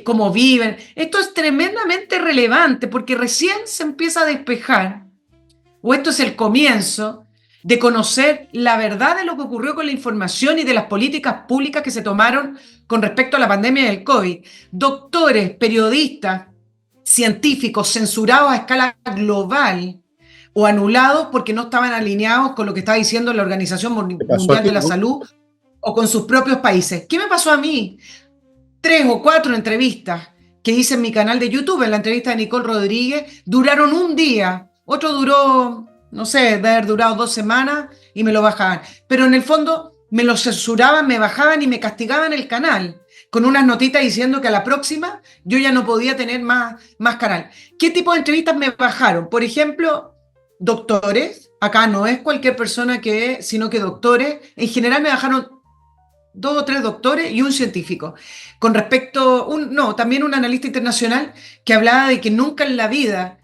cómo viven. Esto es tremendamente relevante porque recién se empieza a despejar, o esto es el comienzo de conocer la verdad de lo que ocurrió con la información y de las políticas públicas que se tomaron con respecto a la pandemia del COVID. Doctores, periodistas, científicos censurados a escala global o anulados porque no estaban alineados con lo que estaba diciendo la Organización ¿Te pasó a Mundial ti, de la no? Salud o con sus propios países. ¿Qué me pasó a mí? 3 o 4 entrevistas que hice en mi canal de YouTube, en la entrevista de Nicole Rodríguez, duraron un día, otro duró, no sé, de haber durado 2 semanas y me lo bajaban. Pero en el fondo me lo censuraban, me bajaban y me castigaban el canal, con unas notitas diciendo que a la próxima yo ya no podía tener más canal. ¿Qué tipo de entrevistas me bajaron? Por ejemplo, doctores, acá no es cualquier persona sino que doctores, en general me bajaron 2 o 3 doctores y un científico. Con respecto, también un analista internacional que hablaba de que nunca en la vida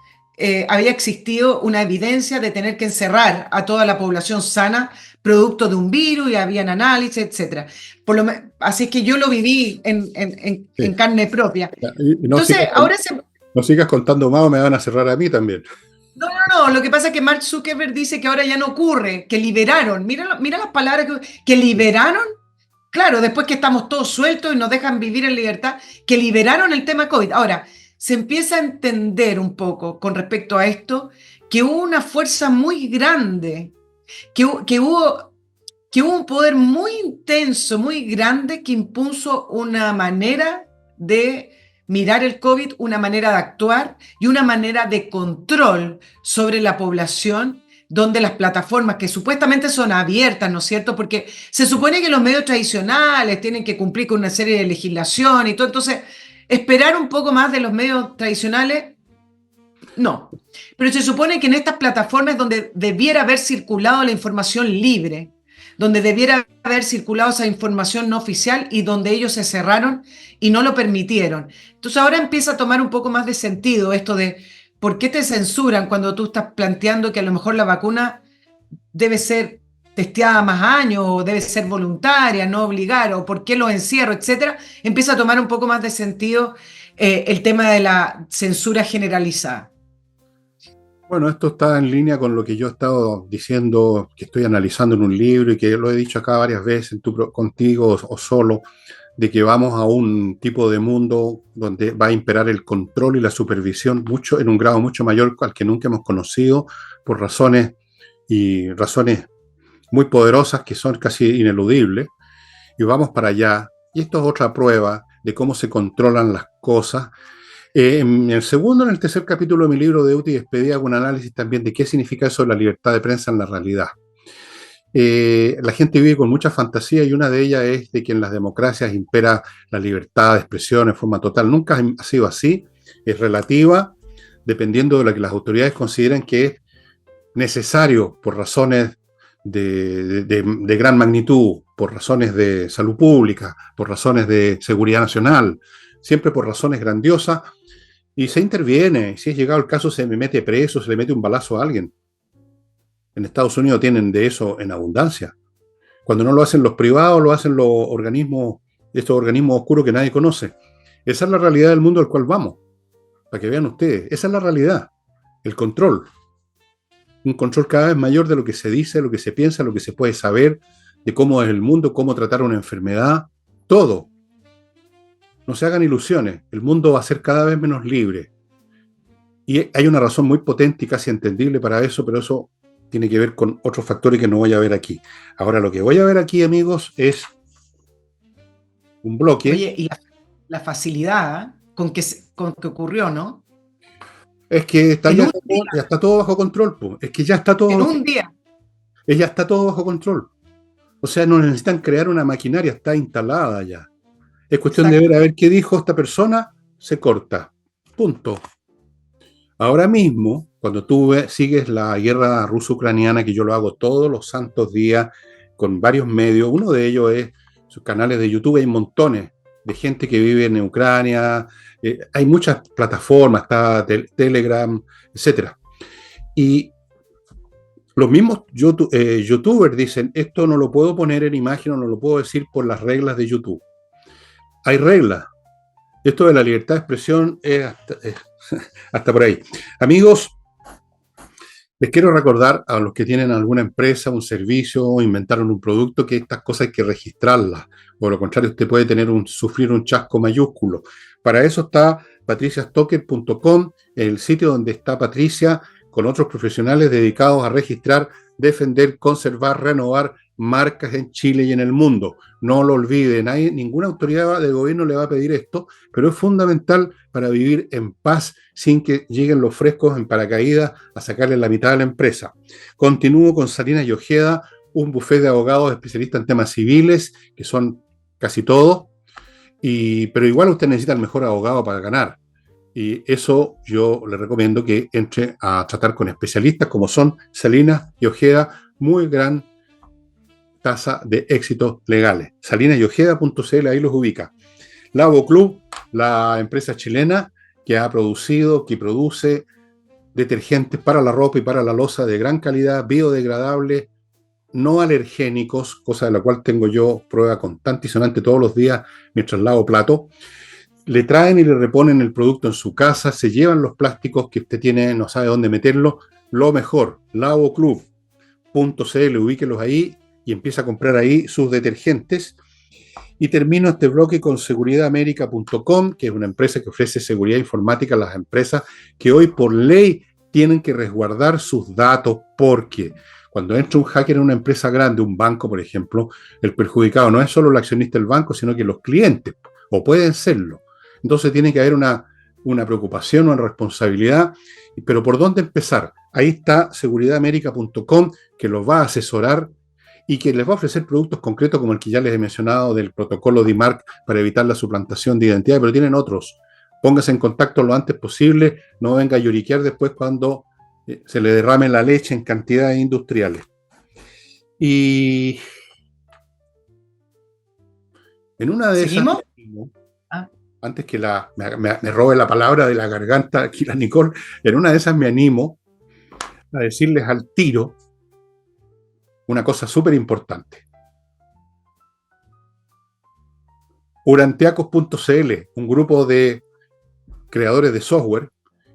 había existido una evidencia de tener que encerrar a toda la población sana producto de un virus y habían análisis, etc. Así que yo lo viví en Sí. carne propia. Y no Entonces, sigas, ahora no sigas contando más o me van a cerrar a mí también. no, lo que pasa es que Mark Zuckerberg dice que ahora ya no ocurre, que liberaron, mira las palabras que liberaron. Claro, después que estamos todos sueltos y nos dejan vivir en libertad, que liberaron el tema COVID. Ahora, se empieza a entender un poco con respecto a esto, que hubo una fuerza muy grande, que hubo un poder muy intenso, muy grande, que impuso una manera de mirar el COVID, una manera de actuar y una manera de control sobre la población, donde las plataformas que supuestamente son abiertas, ¿no es cierto? Porque se supone que los medios tradicionales tienen que cumplir con una serie de legislación y todo, entonces esperar un poco más de los medios tradicionales, no. Pero se supone que en estas plataformas donde debiera haber circulado la información libre, donde debiera haber circulado esa información no oficial y donde ellos se cerraron y no lo permitieron. Entonces ahora empieza a tomar un poco más de sentido esto de por qué te censuran cuando tú estás planteando que a lo mejor la vacuna debe ser testeada más años o debe ser voluntaria, no obligar, o por qué los encierro, etcétera. Empieza a tomar un poco más de sentido el tema de la censura generalizada. Bueno, esto está en línea con lo que yo he estado diciendo, que estoy analizando en un libro y que lo he dicho acá varias veces, contigo o solo, de que vamos a un tipo de mundo donde va a imperar el control y la supervisión en un grado mucho mayor al que nunca hemos conocido, por razones muy poderosas que son casi ineludibles, y vamos para allá. Y esto es otra prueba de cómo se controlan las cosas. En en el tercer capítulo de mi libro de Deuda y Despedida hago un análisis también de qué significa eso de la libertad de prensa en la realidad. La gente vive con mucha fantasía y una de ellas es de que en las democracias impera la libertad de expresión en forma total. Nunca ha sido así, es relativa, dependiendo de lo que las autoridades consideren que es necesario por razones de gran magnitud, por razones de salud pública, por razones de seguridad nacional, siempre por razones grandiosas, y se interviene. Si es llegado el caso, se me mete preso, se le mete un balazo a alguien. En Estados Unidos tienen de eso en abundancia. Cuando no lo hacen los privados, lo hacen estos organismos oscuros que nadie conoce. Esa es la realidad del mundo al cual vamos, para que vean ustedes. Esa es la realidad, el control. un control cada vez mayor de lo que se dice, lo que se piensa, lo que se puede saber, de cómo es el mundo, cómo tratar una enfermedad, todo. No se hagan ilusiones, el mundo va a ser cada vez menos libre. Y hay una razón muy potente y casi entendible para eso, pero eso tiene que ver con otros factores que no voy a ver aquí. Ahora, lo que voy a ver aquí, amigos, es un bloque. Oye, y la facilidad, ¿eh?, con que ocurrió, ¿no? Es que está En ya, un día, ya está todo bajo control, pues. Es que ya está en todo, un día. ya está todo bajo control. O sea, no necesitan crear una maquinaria, está instalada ya. Es cuestión de ver a Exacto. ver qué dijo esta persona, se corta. Punto. Ahora mismo, cuando tú sigues la guerra ruso-ucraniana, que yo lo hago todos los santos días con varios medios, uno de ellos es sus canales de YouTube, hay montones de gente que vive en Ucrania, hay muchas plataformas, está Telegram, etcétera. Y los mismos youtubers dicen, esto no lo puedo poner en imagen o no lo puedo decir por las reglas de YouTube. Hay reglas. Esto de la libertad de expresión es hasta por ahí. Amigos, les quiero recordar a los que tienen alguna empresa, un servicio o inventaron un producto que estas cosas hay que registrarlas. O de lo contrario, usted puede sufrir un chasco mayúsculo. Para eso está patriciastocker.com, el sitio donde está Patricia con otros profesionales dedicados a registrar, defender, conservar, renovar marcas en Chile y en el mundo. No lo olviden, ninguna autoridad de gobierno le va a pedir esto, pero es fundamental para vivir en paz sin que lleguen los frescos en paracaídas a sacarle la mitad de la empresa. Continúo con Salinas y Ojeda, un bufete de abogados especialistas en temas civiles, que son casi todos, pero igual usted necesita el mejor abogado para ganar. Y eso yo le recomiendo que entre a tratar con especialistas como son Salinas y Ojeda, muy gran tasa de éxitos legales. salinasyojeda.cl, ahí los ubica. Lavo Club, la empresa chilena que ha producido, que produce detergentes para la ropa y para la loza de gran calidad, biodegradables, no alergénicos, cosa de la cual tengo yo prueba constante y sonante todos los días mientras lavo plato. Le traen y le reponen el producto en su casa, se llevan los plásticos que usted tiene, no sabe dónde meterlo. Lo mejor, lavoclub.cl, ubíquelos ahí y empieza a comprar ahí sus detergentes. Y termino este bloque con seguridadamerica.com, que es una empresa que ofrece seguridad informática a las empresas que hoy por ley tienen que resguardar sus datos, porque cuando entra un hacker en una empresa grande, un banco, por ejemplo, el perjudicado no es solo el accionista del banco, sino que los clientes, o pueden serlo. Entonces tiene que haber una preocupación, una responsabilidad. Pero ¿por dónde empezar? Ahí está seguridadamerica.com, que los va a asesorar y que les va a ofrecer productos concretos como el que ya les he mencionado del protocolo DIMARC para evitar la suplantación de identidad, pero tienen otros. Póngase en contacto lo antes posible, no venga a lloriquear después cuando se le derrame la leche en cantidades industriales. Y en una de esas, ¿Seguimos? Ah. antes que me robe la palabra de la garganta aquí la Nicole, en una de esas me animo a decirles al tiro una cosa súper importante. Urantiacos.cl, un grupo de creadores de software,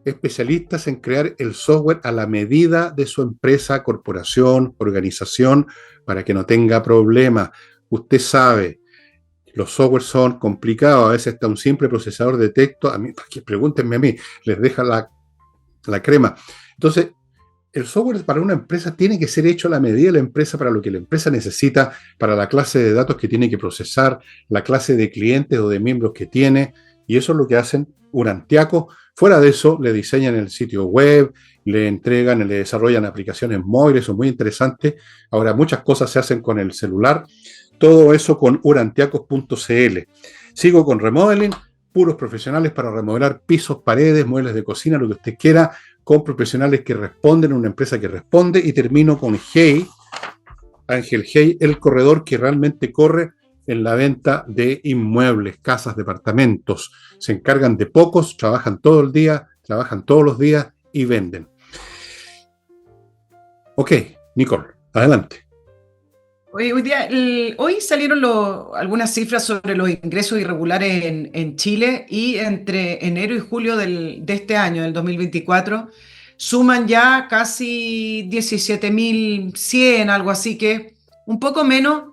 especialistas en crear el software a la medida de su empresa, corporación, organización, para que no tenga problemas. Usted sabe, los softwares son complicados, a veces está un simple procesador de texto, a mí, pregúntenme a mí, les deja la crema. Entonces, el software para una empresa tiene que ser hecho a la medida de la empresa para lo que la empresa necesita, para la clase de datos que tiene que procesar, la clase de clientes o de miembros que tiene, y eso es lo que hacen Urantiaco. Fuera de eso, le diseñan el sitio web, le entregan, le desarrollan aplicaciones móviles, son muy interesantes. Ahora, muchas cosas se hacen con el celular, todo eso con urantiacos.cl. Sigo con Remodeling, puros profesionales para remodelar pisos, paredes, muebles de cocina, lo que usted quiera, con profesionales que responden, una empresa que responde. Y termino con Hey, Ángel Hey, el corredor que realmente corre en la venta de inmuebles, casas, departamentos. Se encargan de pocos, trabajan todo el día, trabajan todos los días y venden. Ok, Nicole, adelante. Hoy salieron algunas cifras sobre los ingresos irregulares en Chile, y entre enero y julio de este año, del 2024, suman ya casi 17.100, algo así, que un poco menos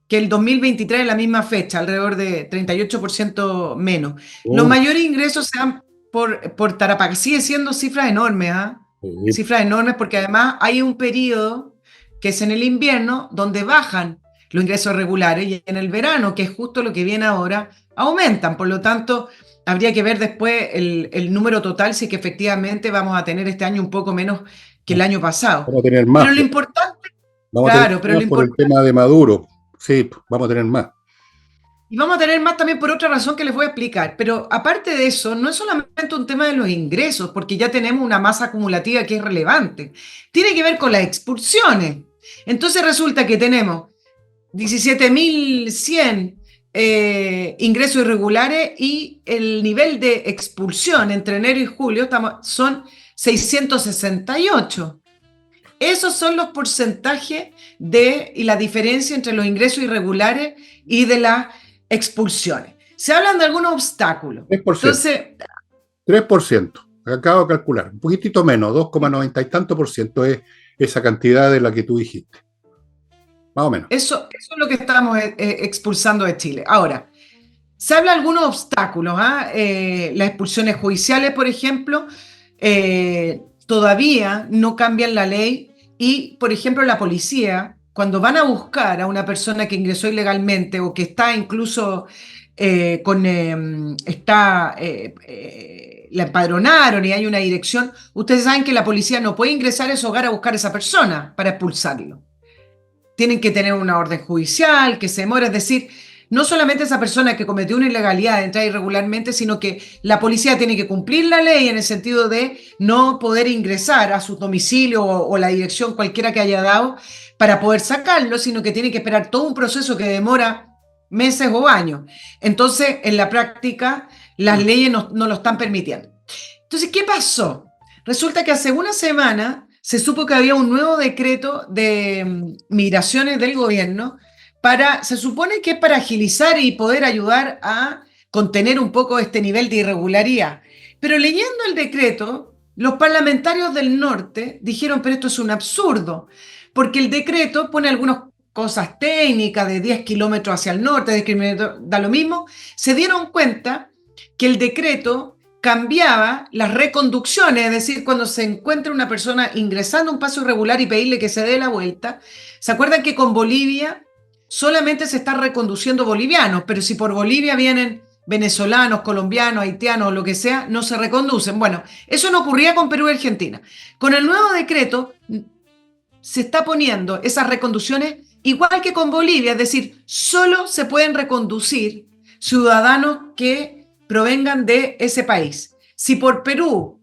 que el 2023 en la misma fecha, alrededor de 38% menos. Los Oh, mayores ingresos se dan por Tarapacá. Sigue siendo cifras enormes, ¿ah? sí. Cifras enormes porque además hay un periodo que es en el invierno donde bajan los ingresos regulares y en el verano, que es justo lo que viene ahora, aumentan. Por lo tanto, habría que ver después el número total si que efectivamente vamos a tener este año un poco menos que el año pasado. Vamos a tener más, Pero lo pues. importante, Vamos a tener claro, pero lo más por el importante. tema de Maduro. Sí, pues, vamos a tener más. Y vamos a tener más también por otra razón que les voy a explicar. Pero aparte de eso, no es solamente un tema de los ingresos, porque ya tenemos una masa acumulativa que es relevante. Tiene que ver con las expulsiones. Entonces resulta que tenemos 17.100 ingresos irregulares y el nivel de expulsión entre enero y julio son 668. Esos son los porcentajes y la diferencia entre los ingresos irregulares y de las expulsiones. Se hablan de algunos obstáculos. 3%. Entonces, 3%. Acabo de calcular. Un poquitito menos, 2,90 y tanto por ciento es esa cantidad de la que tú dijiste. Más o menos. eso es lo que estamos expulsando de Chile. Ahora, se habla de algunos obstáculos. ¿Ah? Las expulsiones judiciales, por ejemplo, todavía no cambian la ley y, por ejemplo, la policía, cuando van a buscar a una persona que ingresó ilegalmente o que está incluso la empadronaron y hay una dirección, ustedes saben que la policía no puede ingresar a ese hogar a buscar a esa persona para expulsarlo. Tienen que tener una orden judicial, que se demora, es decir, no solamente esa persona que cometió una ilegalidad de entrar irregularmente, sino que la policía tiene que cumplir la ley en el sentido de no poder ingresar a su domicilio o la dirección cualquiera que haya dado para poder sacarlo, sino que tiene que esperar todo un proceso que demora meses o años. Entonces, en la práctica, las leyes no lo están permitiendo. Entonces, ¿qué pasó? Resulta que hace una semana se supo que había un nuevo decreto de migraciones del gobierno se supone que es para agilizar y poder ayudar a contener un poco este nivel de irregularidad. Pero leyendo el decreto, los parlamentarios del norte dijeron, pero esto es un absurdo, porque el decreto pone algunas cosas técnicas de 10 kilómetros hacia el norte, da lo mismo, se dieron cuenta que el decreto cambiaba las reconducciones, es decir, cuando se encuentra una persona ingresando a un paso irregular y pedirle que se dé la vuelta. ¿Se acuerdan que con Bolivia solamente se están reconduciendo bolivianos, pero si por Bolivia vienen venezolanos, colombianos, haitianos o lo que sea, no se reconducen? Bueno, eso no ocurría con Perú y Argentina. Con el nuevo decreto se está poniendo esas reconducciones igual que con Bolivia, es decir, solo se pueden reconducir ciudadanos que provengan de ese país. Si por Perú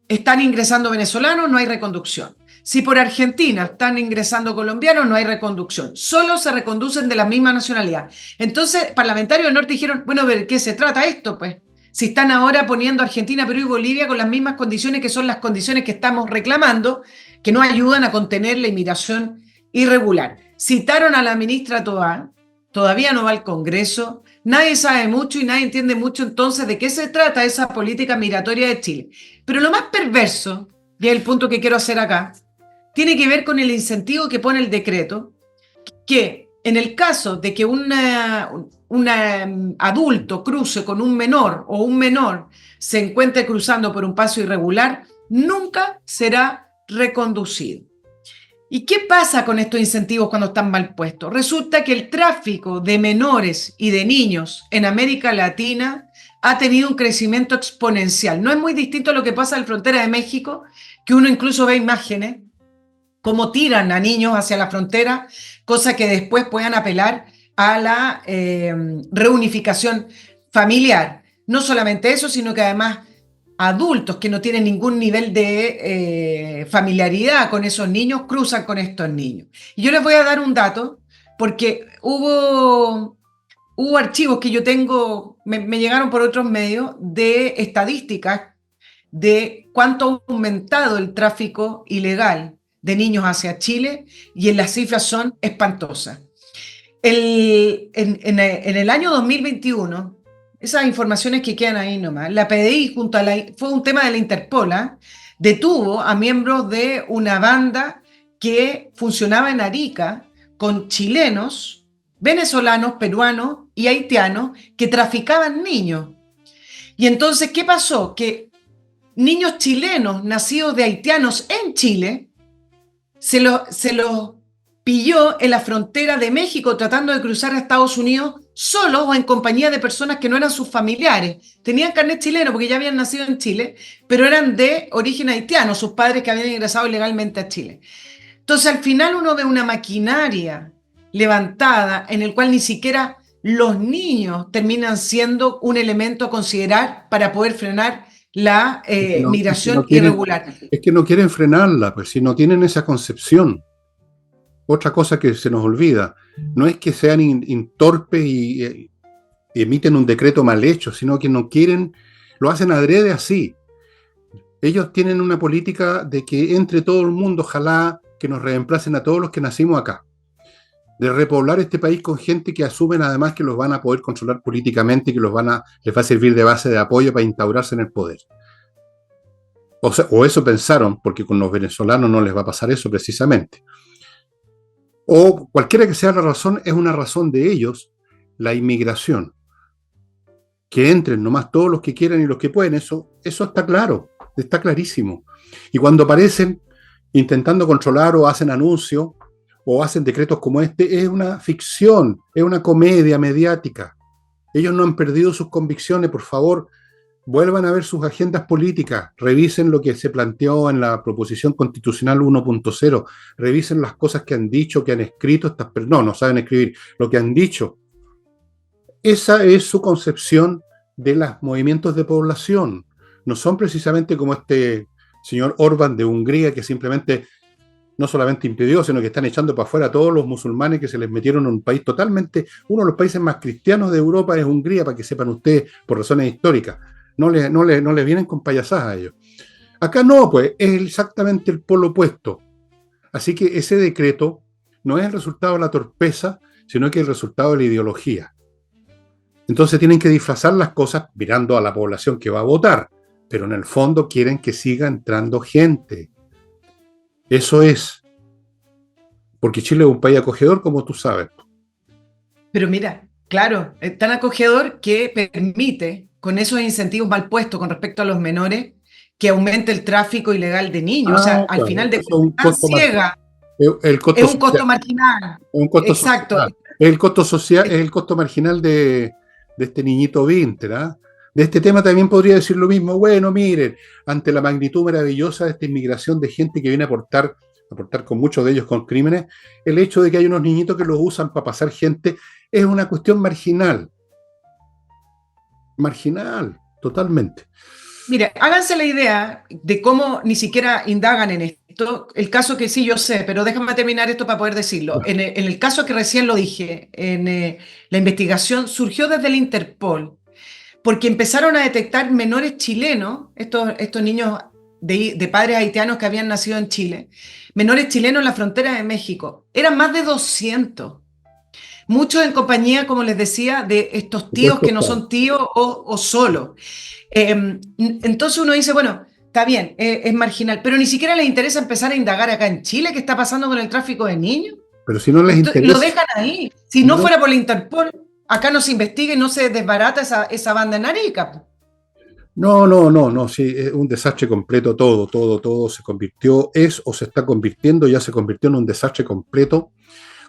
están ingresando venezolanos, no hay reconducción. Si por Argentina están ingresando colombianos, no hay reconducción. Solo se reconducen de la misma nacionalidad. Entonces, parlamentarios del norte dijeron, bueno, ¿de qué se trata esto? Pues, si están ahora poniendo Argentina, Perú y Bolivia con las mismas condiciones que son las condiciones que estamos reclamando, que no ayudan a contener la inmigración irregular. Citaron a la ministra Toá, todavía no va al Congreso, nadie sabe mucho y nadie entiende mucho entonces de qué se trata esa política migratoria de Chile. Pero lo más perverso, y es el punto que quiero hacer acá, tiene que ver con el incentivo que pone el decreto, que en el caso de que un adulto cruce con un menor o un menor se encuentre cruzando por un paso irregular, nunca será reconducido. ¿Y qué pasa con estos incentivos cuando están mal puestos? Resulta que el tráfico de menores y de niños en América Latina ha tenido un crecimiento exponencial. No es muy distinto a lo que pasa en la frontera de México, que uno incluso ve imágenes cómo tiran a niños hacia la frontera, cosa que después puedan apelar a la reunificación familiar. No solamente eso, sino que además adultos que no tienen ningún nivel de familiaridad con esos niños cruzan con estos niños. Y yo les voy a dar un dato, porque hubo archivos que yo tengo, me llegaron por otros medios, de estadísticas de cuánto ha aumentado el tráfico ilegal de niños hacia Chile, y las cifras son espantosas. En el año 2021, esas informaciones que quedan ahí nomás, la PDI fue un tema de la Interpol, ¿eh? detuvo a miembros de una banda que funcionaba en Arica con chilenos, venezolanos, peruanos y haitianos que traficaban niños. Y entonces, ¿qué pasó? Que niños chilenos nacidos de haitianos en Chile se los pilló en la frontera de México tratando de cruzar a Estados Unidos solos o en compañía de personas que no eran sus familiares. Tenían carnet chileno porque ya habían nacido en Chile, pero eran de origen haitiano, sus padres que habían ingresado ilegalmente a Chile. Entonces, al final uno ve una maquinaria levantada en el cual ni siquiera los niños terminan siendo un elemento a considerar para poder frenar la Es que no migración quieren, irregular. es que no quieren frenarla, pues si no tienen esa concepción. Otra cosa que se nos olvida, no es que sean torpes y emiten un decreto mal hecho, sino que no quieren, lo hacen adrede así. Ellos tienen una política de que entre todo el mundo, ojalá que nos reemplacen a todos los que nacimos acá, de repoblar este país con gente que asumen además que los van a poder controlar políticamente y que les va a servir de base de apoyo para instaurarse en el poder. O sea, o eso pensaron, porque con los venezolanos no les va a pasar eso precisamente. O cualquiera que sea la razón, es una razón de ellos, la inmigración. Que entren nomás todos los que quieran y los que pueden, eso está claro, está clarísimo. Y cuando aparecen intentando controlar o hacen anuncios o hacen decretos como este, es una ficción, es una comedia mediática. Ellos no han perdido sus convicciones, por favor, vuelvan a ver sus agendas políticas, revisen lo que se planteó en la proposición constitucional 1.0, revisen las cosas que han dicho, que han escrito, no saben escribir, lo que han dicho. Esa es su concepción de los movimientos de población. No son precisamente como este señor Orbán de Hungría, que simplemente no solamente impidió, sino que están echando para afuera a todos los musulmanes que se les metieron en un país totalmente, uno de los países más cristianos de Europa es Hungría, para que sepan ustedes, por razones históricas. No le vienen con payasadas a ellos. Acá no, pues, es exactamente el polo opuesto. Así que ese decreto no es el resultado de la torpeza, sino que es el resultado de la ideología. Entonces tienen que disfrazar las cosas mirando a la población que va a votar, pero en el fondo quieren que siga entrando gente. Eso es. Porque Chile es un país acogedor, como tú sabes. Pero mira, claro, es tan acogedor que permite, con esos incentivos mal puestos con respecto a los menores, que aumente el tráfico ilegal de niños. O sea, al Claro, final de eso es un cuentas, tan costo ciega, el es costo un social, costo marginal. es un costo Exacto. social, es el costo social, es el costo marginal de este niñito Vinter, ¿ah? De este tema también podría decir lo mismo. Bueno, miren, ante la magnitud maravillosa de esta inmigración de gente que viene a aportar con muchos de ellos con crímenes, el hecho de que hay unos niñitos que los usan para pasar gente es una cuestión marginal. Marginal, totalmente. Mire, háganse la idea de cómo ni siquiera indagan en esto. El caso que sí yo sé, pero déjame terminar esto para poder decirlo. En el caso que recién lo dije, la investigación surgió desde el Interpol, porque empezaron a detectar menores chilenos, estos niños de padres haitianos que habían nacido en Chile, menores chilenos en la frontera de México. Eran más de 200. Muchos en compañía, como les decía, de estos tíos que no son tíos o solos. Entonces uno dice, bueno, está bien, es marginal, pero ni siquiera les interesa empezar a indagar acá en Chile qué está pasando con el tráfico de niños. Pero si no les Lo interesa. dejan ahí. Si no fuera por la Interpol, acá no se investiga y no se desbarata esa banda en Arica. No, sí, es un desastre completo todo se convirtió, es o se está convirtiendo, ya se convirtió en un desastre completo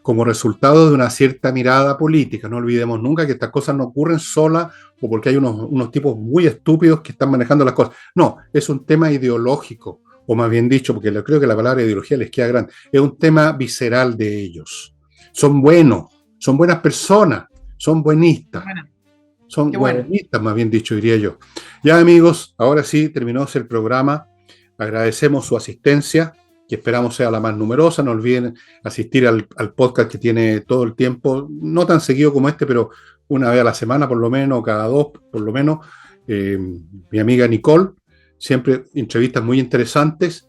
como resultado de una cierta mirada política. No olvidemos nunca que estas cosas no ocurren solas o porque hay unos tipos muy estúpidos que están manejando las cosas. No, es un tema ideológico, o más bien dicho, porque creo que la palabra ideología les queda grande, es un tema visceral de ellos. Son buenos, son buenas personas, son buenistas. Bueno, Son qué bueno. buenistas, más bien dicho, diría yo. Ya, amigos, ahora sí, terminó el programa. Agradecemos su asistencia, que esperamos sea la más numerosa. No olviden asistir al podcast que tiene todo el tiempo, no tan seguido como este, pero una vez a la semana por lo menos, cada dos por lo menos. Mi amiga Nicole, siempre entrevistas muy interesantes.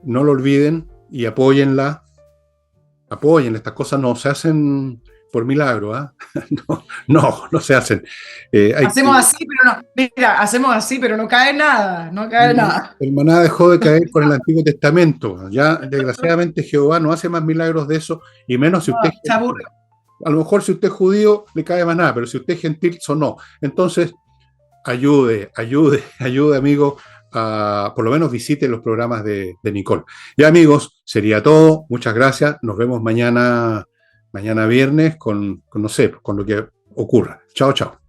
No lo olviden y apóyenla. Apóyenla, estas cosas no se hacen por milagro, ¿ah? No se hacen. Hacemos así, pero no. Mira, hacemos así, pero no cae nada, no cae nada. Hermanada dejó de caer con el Antiguo Testamento. Ya, desgraciadamente, Jehová no hace más milagros de eso, y menos si usted es Se gentil. aburre. A lo mejor si usted es judío, le cae más nada, pero si usted es gentil, eso no. Entonces, ayude, amigo. Por lo menos visite los programas de Nicole. Ya, amigos, sería todo. Muchas gracias. Nos vemos mañana viernes no sé, con lo que ocurra. Chao, chao.